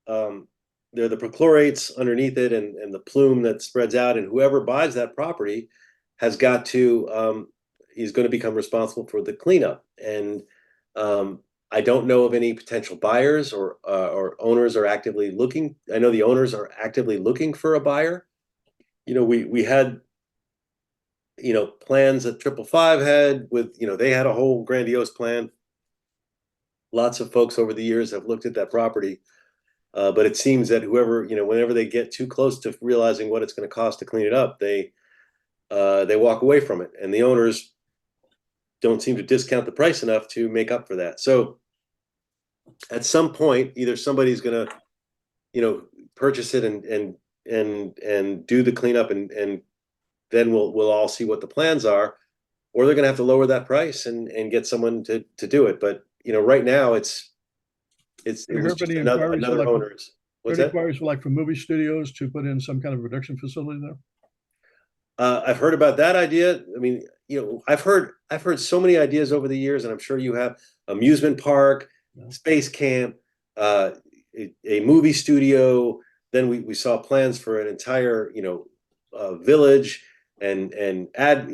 there are the perchlorates underneath it, and the plume that spreads out, and whoever buys that property has got to he's going to become responsible for the cleanup. And I don't know of any potential buyers or owners are actively looking. I know the owners are actively looking for a buyer. We had plans that 555 had with, they had a whole grandiose plan. Lots of folks over the years have looked at that property. But it seems that whoever, whenever they get too close to realizing what it's going to cost to clean it up, they walk away from it. And the owners don't seem to discount the price enough to make up for that. So at some point, either somebody's going to, purchase it and do the cleanup, and then we'll all see what the plans are, or they're going to have to lower that price and get someone to do it. But right now it was just another owner's. What's that? Inquiries for movie studios to put in some kind of production facility there? I've heard about that idea. I mean, I've heard so many ideas over the years, and I'm sure you have. Amusement park, space camp, a movie studio. Then we saw plans for an entire, village and add,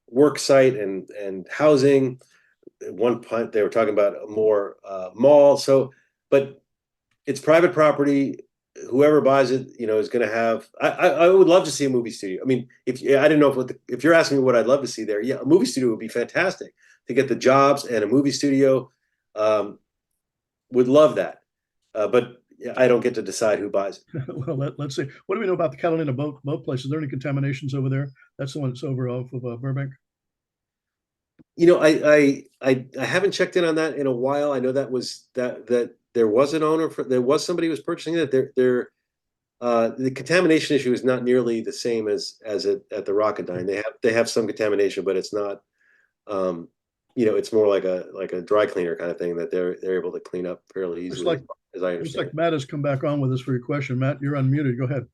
work site and housing. At one point they were talking about more mall. So, but it's private property. Whoever buys it, is going to have. I would love to see a movie studio. I mean, I didn't know if you're asking me what I'd love to see there, yeah, a movie studio would be fantastic to get the jobs, and a movie studio would love that. But I don't get to decide who buys it. Well, let's see. What do we know about the Catalina boat place? Is there any contaminations over there? That's the one that's over off of Burbank. I haven't checked in on that in a while. I know that there was an owner there was somebody who was purchasing it. The contamination issue is not nearly the same as at the Rocketine. They have some contamination, but it's not. It's more like a dry cleaner kind of thing that they're able to clean up fairly easily. As I understand. Looks like Matt has come back on with us for your question. Matt, you're unmuted. Go ahead.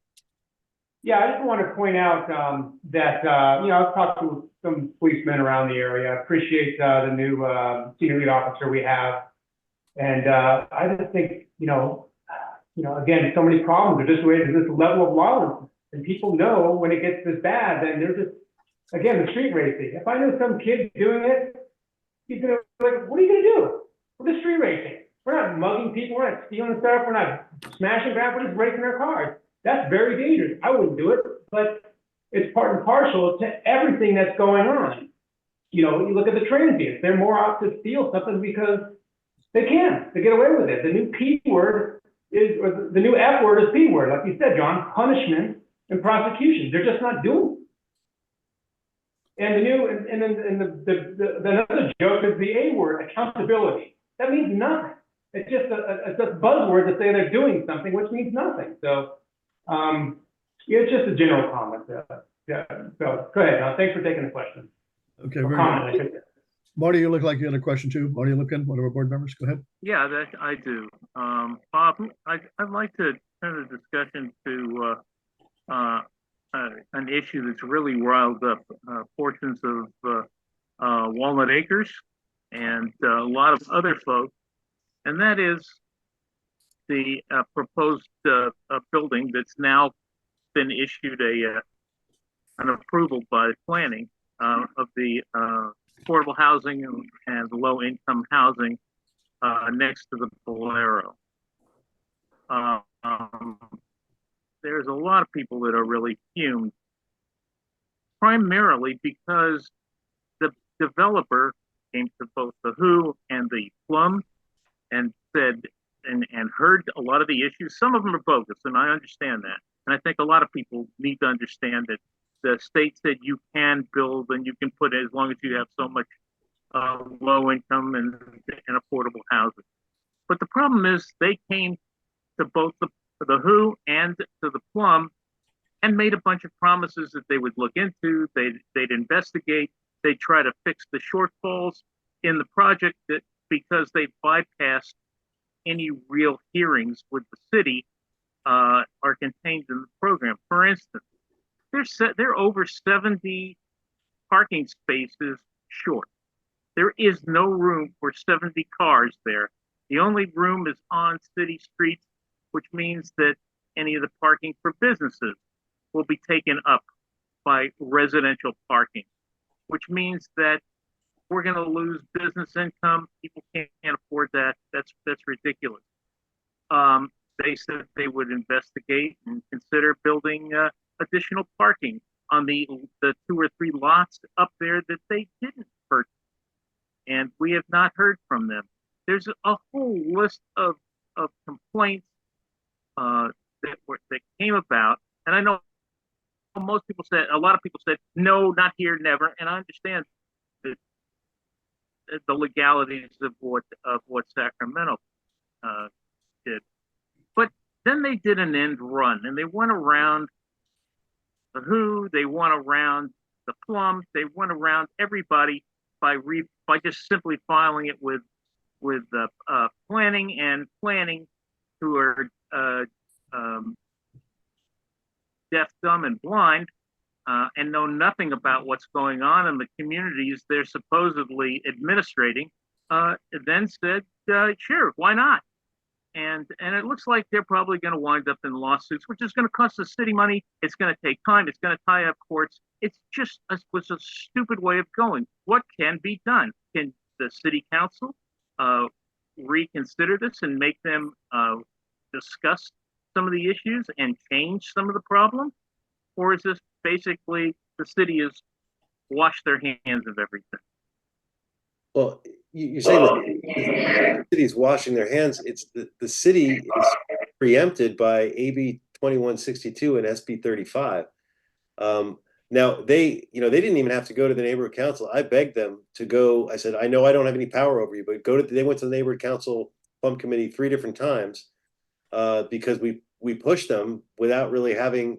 Yeah, I just want to point out that I've talked to some policemen around the area. I appreciate the new senior lead officer we have, and I just think again, so many problems are just related to this level of violence, and people know when it gets this bad, then they're just the street racing. If I know some kid doing it, he's gonna like, what are you gonna do? We're just street racing. We're not mugging people. We're not stealing stuff. We're not smashing crap. We're just racing our cars. That's very dangerous. I wouldn't do it, but it's part and parcel to everything that's going on. You look at the transients. They're more out to steal something because they can. They get away with it. The new P word or the new F word is P word. Like you said, John, punishment and prosecution. They're just not doing it. And the another joke is the A word, accountability. That means nothing. It's just a buzzword to say they're doing something, which means nothing. So it's just a general comment. So go ahead, John. Thanks for taking the question. Okay, very good. Marty, you look like you had a question too. Marty Lipkin, one of our board members. Go ahead. Yeah, I do. Bob, I'd like to turn the discussion to an issue that's really riled up portions of Walnut Acres and a lot of other folks, and that is the proposed building that's now been issued an approval by planning of the affordable housing and low-income housing next to the Bolero. There's a lot of people that are really fumed, primarily because the developer came to both the WHO and the Plum and said and heard a lot of the issues. Some of them are bogus, and I understand that. And I think a lot of people need to understand that the state said you can build and you can put it as long as you have so much low income and affordable housing. But the problem is they came to both the WHO and to the Plum and made a bunch of promises that they would look into, they'd investigate, they'd try to fix the shortfalls in the project that because they bypassed any real hearings with the city are contained in the program. For instance, they're over 70 parking spaces short. There is no room for 70 cars there. The only room is on city streets, which means that any of the parking for businesses will be taken up by residential parking, which means that we're going to lose business income. People can't afford that. That's ridiculous. They said they would investigate and consider building additional parking on the 2 or 3 lots up there that they didn't purchase. And we have not heard from them. There's a whole list of complaints that came about. And I know a lot of people said, no, not here, never. And I understand the legalities of what Sacramento did. But then they did an end run and they went around the WHO, they went around the Plum, they went around everybody by just simply filing it with planning who are deaf, dumb, and blind, and know nothing about what's going on in the communities they're supposedly administrating, then said, sure, why not? And it looks like they're probably going to wind up in lawsuits, which is going to cost the city money. It's going to take time. It's going to tie up courts. It's just was a stupid way of going. What can be done? Can the city council reconsider this and make them discuss some of the issues and change some of the problems? Or is this basically the city has washed their hands of everything? Well, you're saying the city's washing their hands. It's the city is preempted by AB 2162 and SB 35. Now they didn't even have to go to the neighborhood council. I begged them to go. I said, I know I don't have any power over you, but they went to the neighborhood council Plum committee 3 different times because we pushed them without really having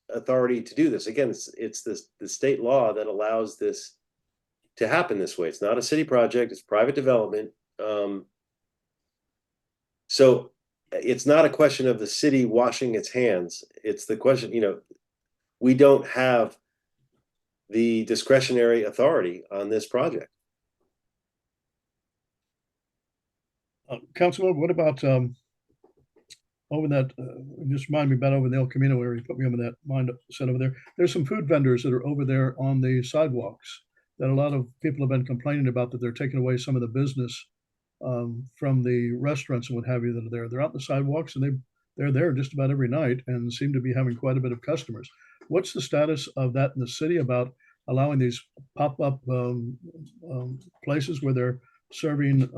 authority to do this. Again, it's the state law that allows this to happen this way. It's not a city project, it's private development. So it's not a question of the city washing its hands. It's the question, we don't have the discretionary authority on this project. Councilman, what about over that, just remind me about over in the El Camino area, put me over that mindset over there. There's some food vendors that are over there on the sidewalks that a lot of people have been complaining about, that they're taking away some of the business from the restaurants and what have you that are there. They're out on the sidewalks and they're there just about every night and seem to be having quite a bit of customers. What's the status of that in the city about allowing these pop-up places where they're serving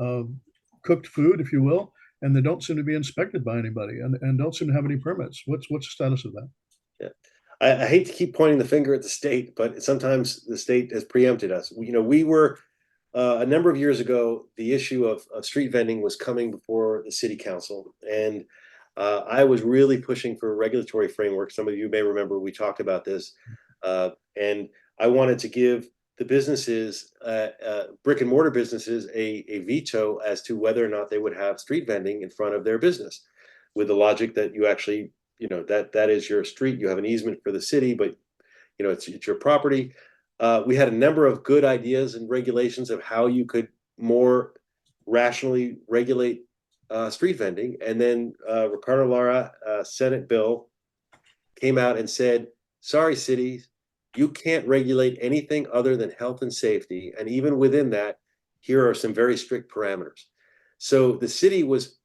cooked food, if you will, and they don't seem to be inspected by anybody and don't seem to have any permits? What's the status of that? Yeah. I hate to keep pointing the finger at the state, but sometimes the state has preempted us. We were a number of years ago, the issue of street vending was coming before the city council. And I was really pushing for a regulatory framework. Some of you may remember we talked about this. And I wanted to give the businesses, brick and mortar businesses, a veto as to whether or not they would have street vending in front of their business, with the logic that you actually, that is your street. You have an easement for the city, but it's your property. We had a number of good ideas and regulations of how you could more rationally regulate street vending. And then Ricardo Lara, Senate bill, came out and said, sorry, cities, you can't regulate anything other than health and safety. And even within that, here are some very strict parameters. So the city was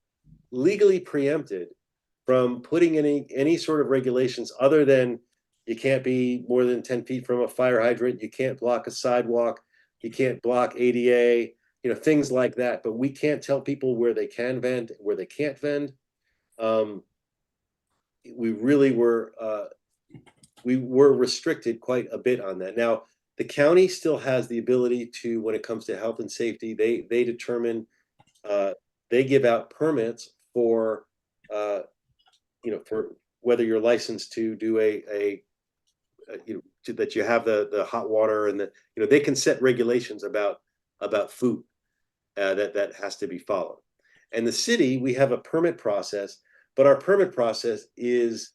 legally preempted from putting any sort of regulations other than you can't be more than 10 feet from a fire hydrant, you can't block a sidewalk, you can't block ADA, things like that. But we can't tell people where they can vend, where they can't vend. We really were restricted quite a bit on that. Now, the county still has the ability to, when it comes to health and safety, they determine, they give out permits for, for whether you're licensed to do that you have the hot water, and they can set regulations about food that has to be followed. And the city, we have a permit process, but our permit process it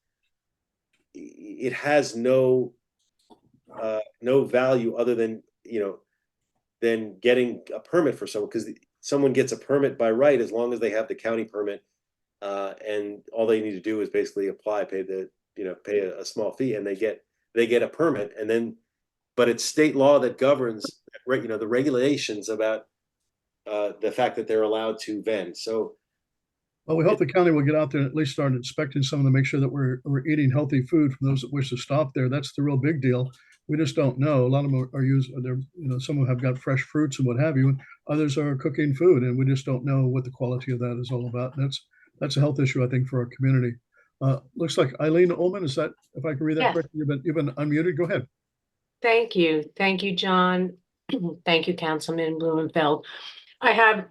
has no value other than getting a permit for someone, because someone gets a permit by right as long as they have the county permit, and all they need to do is basically apply, pay a small fee, and they get a permit. And then, but it's state law that governs the regulations about the fact that they're allowed to vend. So, well, we hope the county will get out there and at least start inspecting some to make sure that we're eating healthy food from those that wish to stop there. That's the real big deal. We just don't know. A lot of them are some of them have got fresh fruits and what have you, and others are cooking food, and we just don't know what the quality of that is all about. And that's a health issue, I think, for our community. Looks like Eileen Ullman, is that, if I can read that Yes. correctly, you've been unmuted. Go ahead. Thank you. Thank you, John. Thank you, Councilman Blumenfield. I have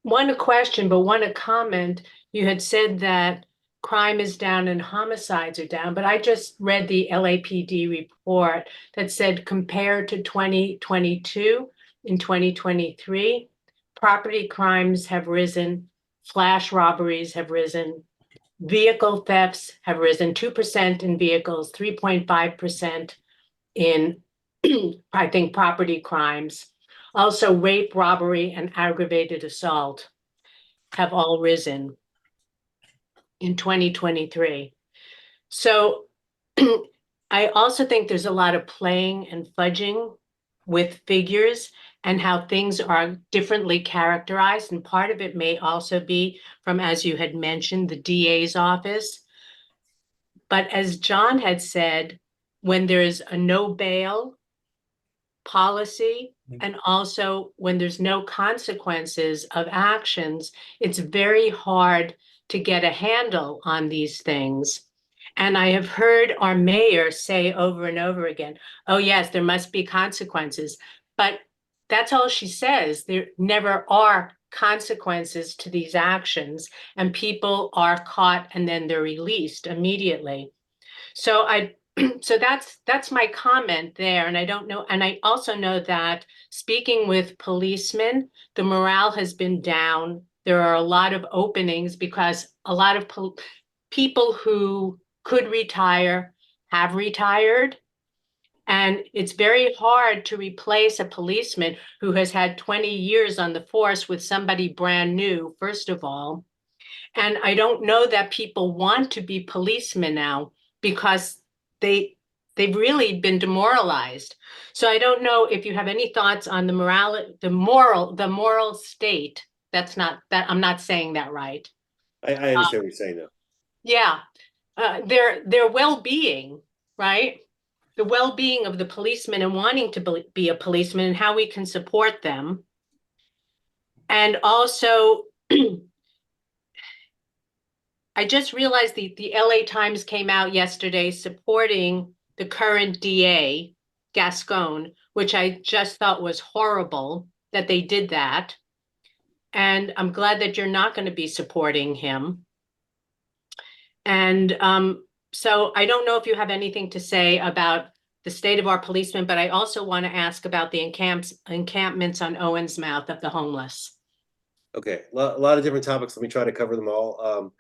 one question, but one a comment. You had said that crime is down and homicides are down, but I just read the LAPD report that said compared to 2022, in 2023, property crimes have risen, flash robberies have risen, vehicle thefts have risen 2% in vehicles, 3.5% in, I think, property crimes. Also, rape, robbery, and aggravated assault have all risen in 2023. So I also think there's a lot of playing and fudging with figures and how things are differently characterized. And part of it may also be from, as you had mentioned, the DA's office. But as John had said, when there's a no bail policy, and also when there's no consequences of actions, it's very hard to get a handle on these things. And I have heard our mayor say over and over again, oh yes, there must be consequences, but that's all she says. There never are consequences to these actions, and people are caught and then they're released immediately. So so that's my comment there. And I don't know. And I also know that speaking with policemen, the morale has been down. There are a lot of openings because a lot of people who could retire have retired. And it's very hard to replace a policeman who has had 20 years on the force with somebody brand new, first of all. And I don't know that people want to be policemen now because they've really been demoralized. So I don't know if you have any thoughts on the moral state. I'm not saying that right. I understand what you're saying, though. Yeah, their well-being, right? The well-being of the policemen and wanting to be a policeman and how we can support them. And also, I just realized the LA Times came out yesterday supporting the current DA, Gascon, which I just thought was horrible that they did that. And I'm glad that you're not going to be supporting him. And so I don't know if you have anything to say about the state of our policemen, but I also want to ask about the encampments on Owens Mouth of the homeless. Okay, a lot of different topics. Let me try to cover them all.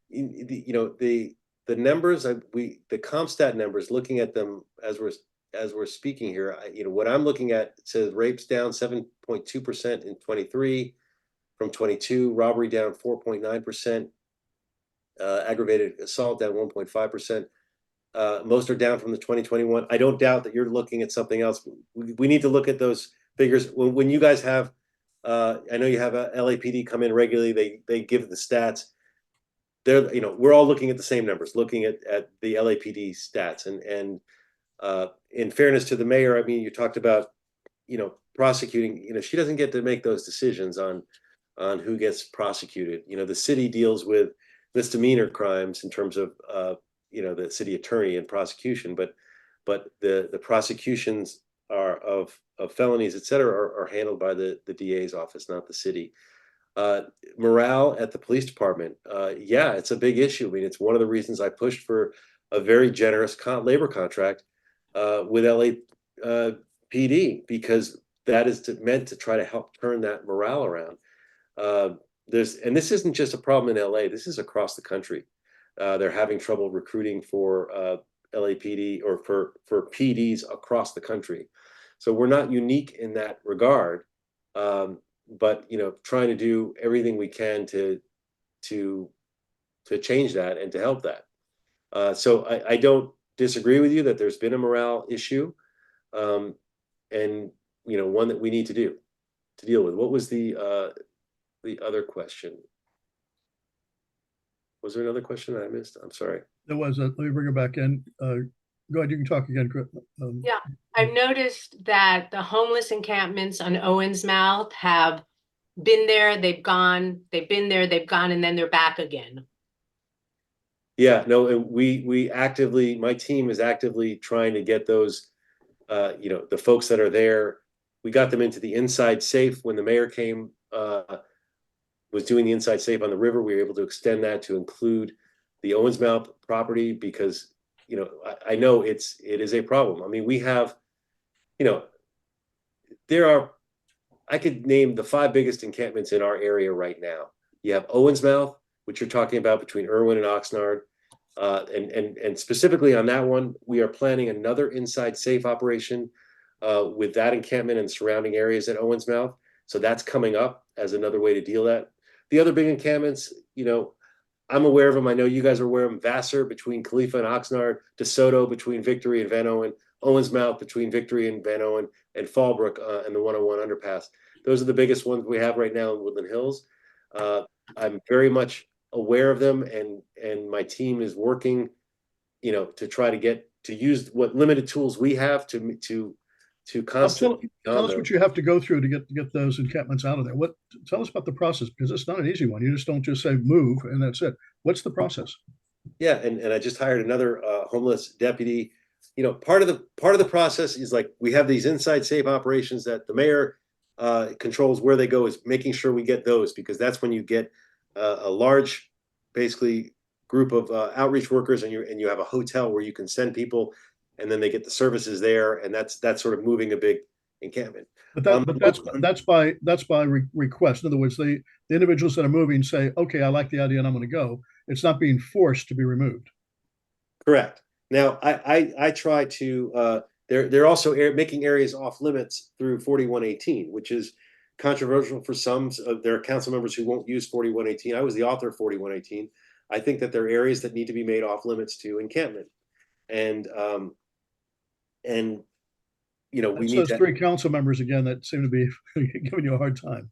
The numbers, the CompStat numbers, looking at them as we're speaking here, what I'm looking at, it says rapes down 7.2% in 23 from 22, robbery down 4.9%, aggravated assault down 1.5%. Most are down from the 2021. I don't doubt that you're looking at something else. We need to look at those figures when you guys have. I know you have a LAPD come in regularly. They give the stats. We're all looking at the same numbers, looking at the LAPD stats. And in fairness to the mayor, I mean, you talked about, prosecuting, you know, she doesn't get to make those decisions on who gets prosecuted. You know, the city deals with misdemeanor crimes in terms of you know, the city attorney and prosecution, but the prosecutions are of felonies, et cetera, are handled by the DA's office, not the city. Morale at the police department, yeah, it's a big issue. I mean, it's one of the reasons I pushed for a very generous labor contract with LAPD, because that is meant to try to help turn that morale around. And this isn't just a problem in LA, this is across the country. They're having trouble recruiting for LAPD or for PDs across the country. So we're not unique in that regard, but you know, trying to do everything we can to change that and to help that. So I don't disagree with you that there's been a morale issue, and you know, one that we need to deal with. What was the other question? Was there another question that I missed? I'm sorry. There was let me bring it back in. Go ahead, you can talk again, Chris. Yeah, I've noticed that the homeless encampments on Owens Mouth have been there, they've gone, they've been there, they've gone, and then they're back again. Yeah, no, and we actively, my team is actively trying to get those, you know, the folks that are there. We got them into the inside safe when the mayor came, was doing the inside safe on the river. We were able to extend that to include the Owens Mouth property because, you know, I know it is a problem. I mean, we have, you know, I could name the 5 biggest encampments in our area right now. You have Owens Mouth, which you're talking about between Irwin and Oxnard. And specifically on that one, we are planning another inside safe operation with that encampment and surrounding areas at Owens Mouth. So that's coming up as another way to deal that. The other big encampments, you know, I'm aware of them. I know you guys are aware of them. Vassar between Khalifa and Oxnard, DeSoto between Victory and Van Owen, Owens Mouth between Victory and Van Owen, and Fallbrook and the 101 underpass. Those are the biggest ones we have right now in Woodland Hills. I'm very much aware of them, and my team is working, you know, to try to use what limited tools we have to constantly. Tell us what you have to go through to get those encampments out of there. Tell us about the process, because it's not an easy one. You just don't just say move and that's it. What's the process? Yeah, and I just hired another homeless deputy. You know, part of the process is like we have these inside safe operations that the mayor controls where they go, is making sure we get those, because that's when you get a large, basically, group of outreach workers, and you have a hotel where you can send people, and then they get the services there, and that's sort of moving a big encampment. But that's by request. In other words, the individuals that are moving say, "Okay, I like the idea, and I'm going to go." It's not being forced to be removed. Correct. Now, I try to. They're also making areas off limits through 4118, which is controversial for some. There are council members who won't use 4118. I was the author of 4118. I think that there are areas that need to be made off limits to encampment, and you know, we need those 3 council members again that seem to be giving you a hard time.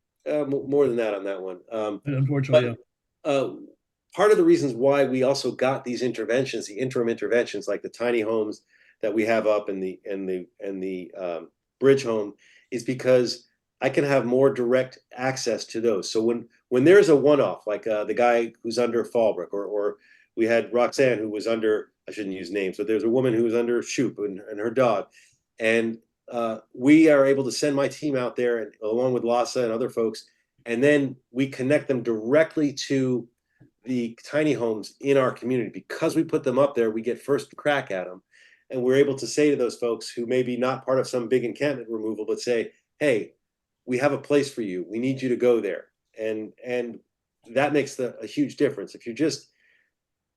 More than that on that one. Unfortunately, part of the reasons why we also got these interventions, the interim interventions, like the tiny homes that we have up in the bridge home, is because I can have more direct access to those. So when there's a one-off, like the guy who's under Fallbrook, or we had Roxanne who was under, I shouldn't use names, but there's a woman who was under Shoop and her dog, and we are able to send my team out there, and along with Lhasa and other folks, and then we connect them directly to the tiny homes in our community. Because we put them up there, we get first crack at them, and we're able to say to those folks who may be not part of some big encampment removal, but say, hey, we have a place for you, we need you to go there. And that makes a huge difference. If you're just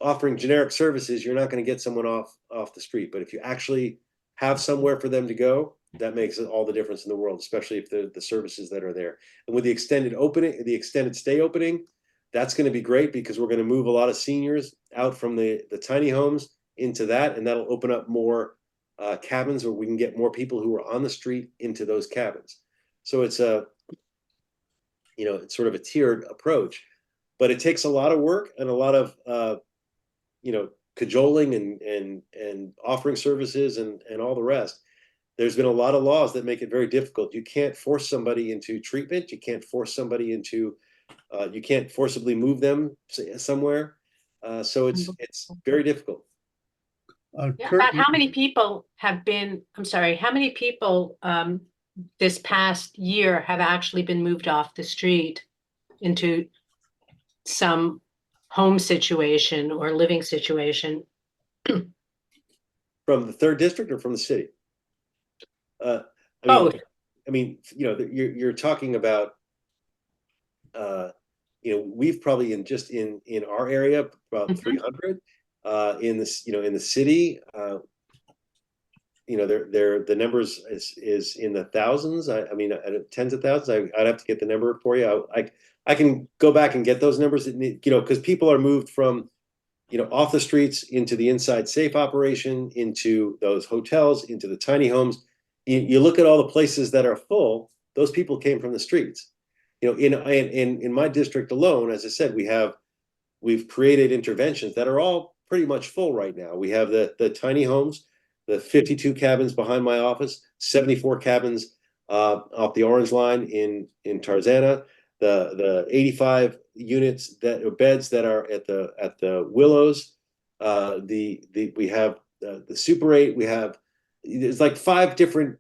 offering generic services, you're not going to get someone off the street. But if you actually have somewhere for them to go, that makes all the difference in the world, especially if the services that are there. And with the extended stay opening, that's going to be great, because we're going to move a lot of seniors out from the tiny homes into that, and that'll open up more cabins, where we can get more people who are on the street into those cabins. So it's it's sort of a tiered approach, but it takes a lot of work and a lot of cajoling and offering services and all the rest. there's been a lot of laws that make it very difficult. You can't force somebody into treatment. You can't force somebody into, you can't forcibly move them somewhere. So it's very difficult. Yeah, Kurt, about how many people have been, I'm sorry, how many people this past year have actually been moved off the street into some home situation or living situation? From the 3rd district or from the city? Both. I mean, you know, you're talking about, you know, we've probably in our area about 300. In this, you know, in the city, you know, the numbers is in the thousands. I mean, tens of thousands. I'd have to get the number for you. I can go back and get those numbers. You know, because people are moved from, you know, off the streets into the inside safe operation, into those hotels, into the tiny homes. You look at all the places that are full. Those people came from the streets. You know, in my district alone, as I said, we've created interventions that are all pretty much full right now. We have the tiny homes, the 52 cabins behind my office, 74 cabins off the Orange Line in Tarzana, the 85 units beds that are at the Willows. We have the Super 8. There's like 5 different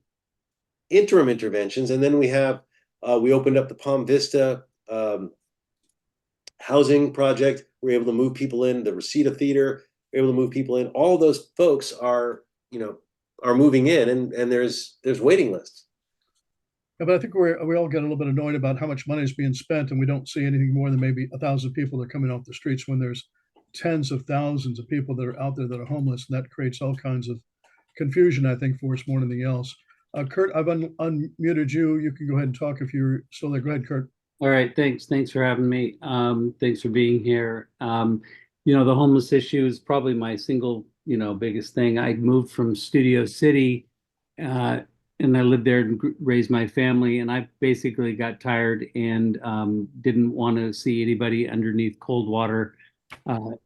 interim interventions, and then we opened up the Palm Vista housing project. We're able to move people in the Reseda Theater. We're able to move people in. All those folks are, you know, are moving in, and there's waiting lists. Yeah, but I think we all get a little bit annoyed about how much money is being spent, and we don't see anything more than maybe 1,000 people that are coming off the streets when there's tens of thousands of people that are out there that are homeless, and that creates all kinds of confusion, I think, for us more than anything else. Kurt, I've unmuted you. You can go ahead and talk if you're still there. Go ahead, Kurt. All right, thanks. Thanks for having me. Thanks for being here. You know, the homeless issue is probably my single, you know, biggest thing. I moved from Studio City, and I lived there and raised my family, and I basically got tired and didn't want to see anybody underneath Coldwater,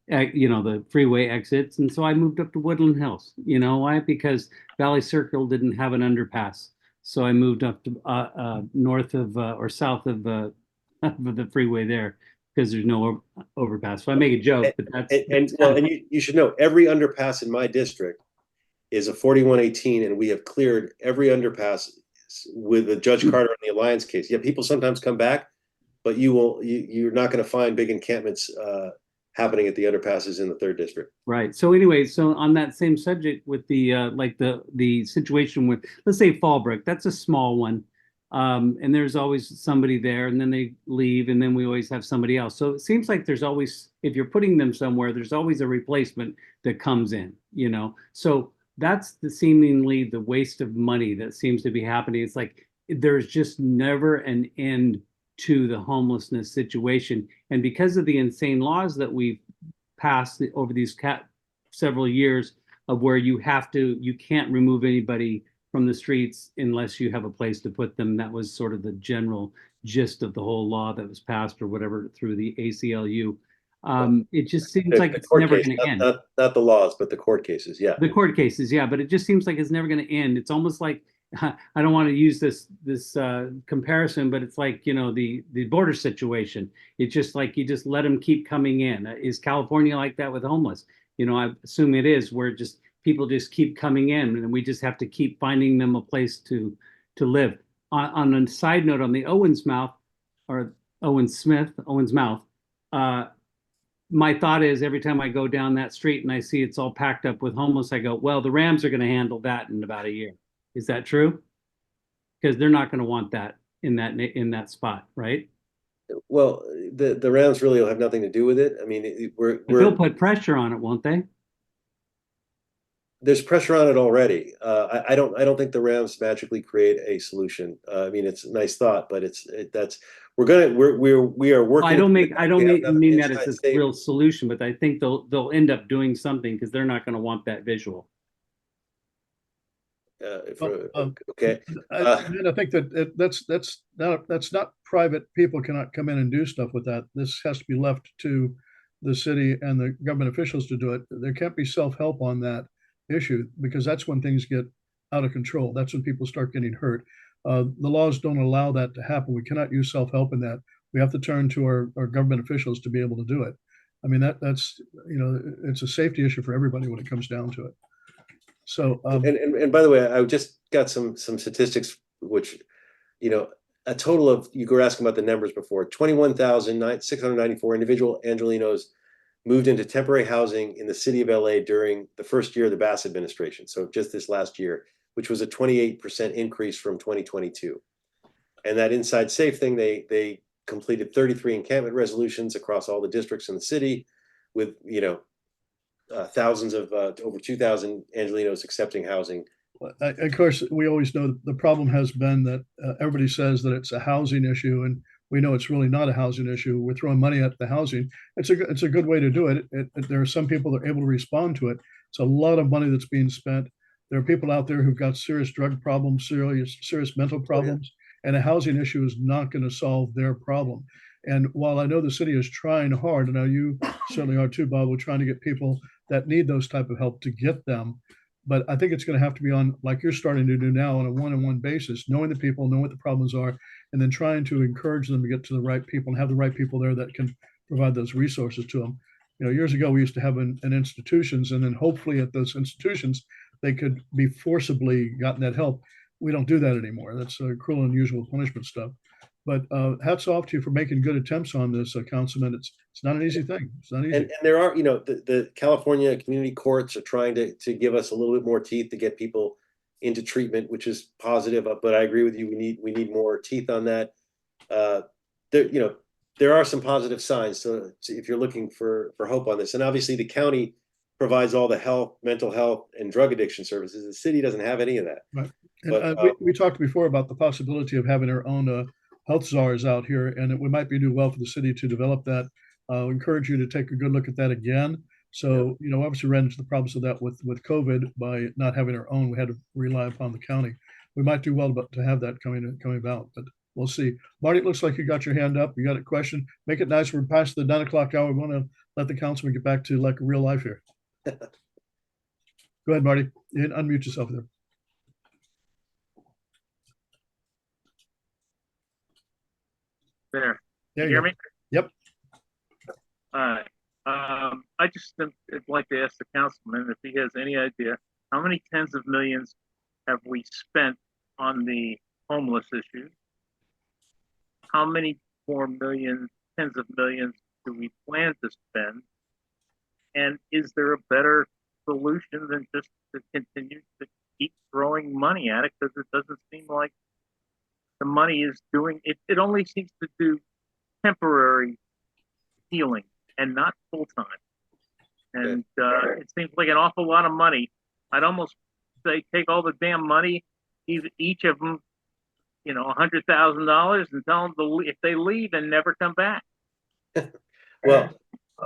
you know, the freeway exits. And so I moved up to Woodland Hills. You know why? Because Valley Circle didn't have an underpass. So I moved up to north of or south of the freeway there, because there's no overpass. So I make a joke, but and you should know, every underpass in my district is a 4118, and we have cleared every underpass with the Judge Carter and the Alliance case. Yeah, people sometimes come back, but you're not going to find big encampments happening at the underpasses in the 3rd district. Right. So anyway, so on that same subject with the like the situation with, let's say, Fallbrook, that's a small one. And there's always somebody there, and then they leave, and then we always have somebody else. So it seems like there's always, if you're putting them somewhere, there's always a replacement that comes in, you know. So that's seemingly the waste of money that seems to be happening. It's like there's just never an end to the homelessness situation. And because of the insane laws that we've passed over these several years, of where you can't remove anybody from the streets unless you have a place to put them. That was sort of the general gist of the whole law that was passed or whatever through the ACLU. It just seems like it's never going to end. Not the laws, but the court cases. Yeah. The court cases. Yeah. But it just seems like it's never going to end. It's almost like, I don't want to use this comparison, but it's like, you know, the border situation. It's just like, you just let them keep coming in. Is California like that with homeless? You know, I assume it is, where just people just keep coming in, and we just have to keep finding them a place to live. On a side note, on the Owens Mouth, my thought is, every time I go down that street and I see it's all packed up with homeless, I go, well, the Rams are going to handle that in about a year. Is that true? Because they're not going to want that in that spot, right? Well, the Rams really will have nothing to do with it. I mean, they'll put pressure on it, won't they? There's pressure on it already. I don't think the Rams magically create a solution. I mean, it's a nice thought, but we are working. I don't mean that it's a real solution, but I think they'll end up doing something, because they're not going to want that visual. Okay. I think that's not private. People cannot come in and do stuff with that. This has to be left to the city and the government officials to do it. There can't be self-help on that issue, because that's when things get out of control. That's when people start getting hurt. The laws don't allow that to happen. We cannot use self-help in that. We have to turn to our government officials to be able to do it. I mean, that's, you know, it's a safety issue for everybody when it comes down to it. So, and by the way, I just got some statistics, which, you know, a total of, you were asking about the numbers before, 21,694 individual Angelenos moved into temporary housing in the city of LA during the first year of the Bass administration. So just this last year, which was a 28% increase from 2022. And that Inside Safe thing, they completed 33 encampment resolutions across all the districts in the city, with, you know, thousands of over 2,000 Angelenos accepting housing. of course, we always know the problem has been that everybody says that it's a housing issue, and we know it's really not a housing issue. We're throwing money at the housing. It's a good way to do it. There are some people that are able to respond to it. It's a lot of money that's being spent. There are people out there who've got serious drug problems, serious mental problems, and a housing issue is not going to solve their problem. And while I know the city is trying hard, and I know you certainly are too, Bob, we're trying to get people that need those type of help to get them. But I think it's going to have to be on, like you're starting to do now, on a one-on-one basis, knowing the people, knowing what the problems are, and then trying to encourage them to get to the right people and have the right people there that can provide those resources to them. You know, years ago, we used to have in institutions, and then hopefully at those institutions, they could be forcibly gotten that help. We don't do that anymore. That's cruel and unusual punishment stuff. But hats off to you for making good attempts on this, Councilman. It's not an easy thing. It's not easy. And there are, you know, the California community courts are trying to give us a little bit more teeth to get people into treatment, which is positive. But I agree with you. We need more teeth on that. You know, there are some positive signs. So if you're looking for hope on this, and obviously the county provides all the health, mental health, and drug addiction services. The city doesn't have any of that. Right. And we talked before about the possibility of having our own health czars out here, and it might be do well for the city to develop that. Encourage you to take a good look at that again. So, you know, obviously ran into the problems of that with COVID by not having our own. We had to rely upon the county. We might do well to have that coming about, but we'll see. Marty, it looks like you got your hand up. You got a question? Make it nice. We're past the 9 o'clock hour. We want to let the councilman get back to like real life here. Go ahead, Marty. You can unmute yourself there. There. There You you hear go. me? Yep. All right. I just would like to ask the councilman if he has any idea how many tens of millions have we spent on the homeless issue? How many more millions, tens of millions, do we plan to spend? And is there a better solution than just to continue to keep throwing money at it? Because it doesn't seem like the money is doing it. It only seems to do temporary healing and not full time. And it seems like an awful lot of money. I'd almost say take all the damn money, each of them, you know, $100,000, and tell them if they leave and never come back. Well,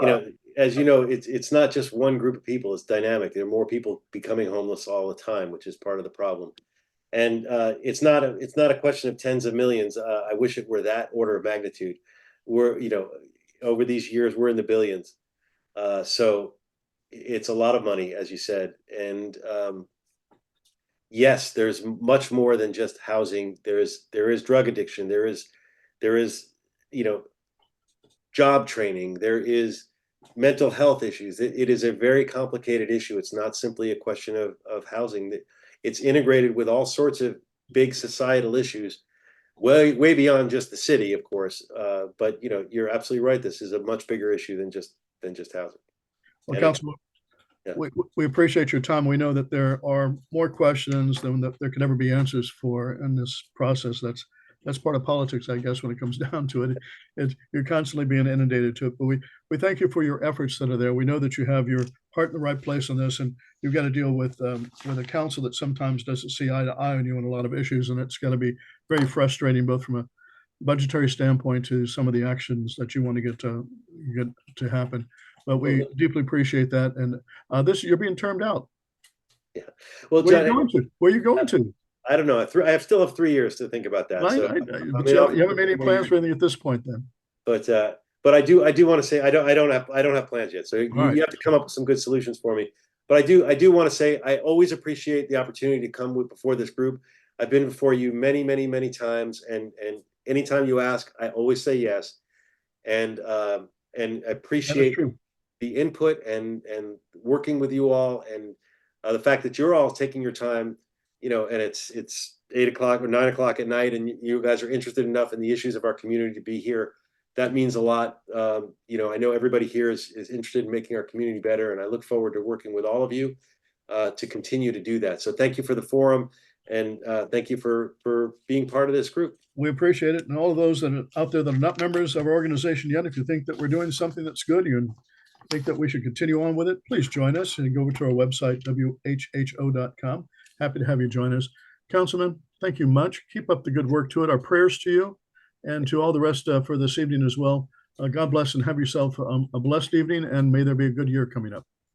you know, as you know, it's not just one group of people. It's dynamic. There are more people becoming homeless all the time, which is part of the problem. And it's not a question of tens of millions. I wish it were that order of magnitude. We're, you know, over these years, we're in the billions. So it's a lot of money, as you said. And yes, there's much more than just housing. There is drug addiction. There is, you know, job training. There is mental health issues. It is a very complicated issue. It's not simply a question of housing. It's integrated with all sorts of big societal issues, way beyond just the city, of course. But you know, you're absolutely right. This is a much bigger issue than just housing. Well, Councilman, we appreciate your time. We know that there are more questions than that there can ever be answers for in this process. That's part of politics, I guess, when it comes down to it. You're constantly being inundated to it. But we thank you for your efforts that are there. We know that you have your heart in the right place on this, and you've got to deal with a council that sometimes doesn't see eye to eye on you on a lot of issues, and it's got to be very frustrating, both from a budgetary standpoint to some of the actions that you want to get to happen. But we deeply appreciate that. And you're being termed out. Yeah. Well, where John, are you going to? I don't know. I still have 3 years to think about that. You haven't made any plans for anything at this point, then. But I do want to say I don't have plans yet. So you have to come up with some good solutions for me. But I do want to say I always appreciate the opportunity to come before this group. I've been before you many, many, many times, and anytime you ask, I always say yes. And I appreciate the input and working with you all, and the fact that you're all taking your time, and it's 8 o'clock or 9 o'clock at night, and you guys are interested enough in the issues of our community to be here. That means a lot. I know everybody here is interested in making our community better, and I look forward to working with all of you to continue to do that. So thank you for the forum, and thank you for being part of this group. We appreciate it. And all of those that are out there that are not members of our organization yet, if you think that we're doing something that's good, you think that we should continue on with it, please join us and go over to our website, WHHO.com. Happy to have you join us. Councilman, thank you much. Keep up the good work to it. Our prayers to you and to all the rest for this evening as well. God bless and have yourself a blessed evening, and may there be a good year coming up.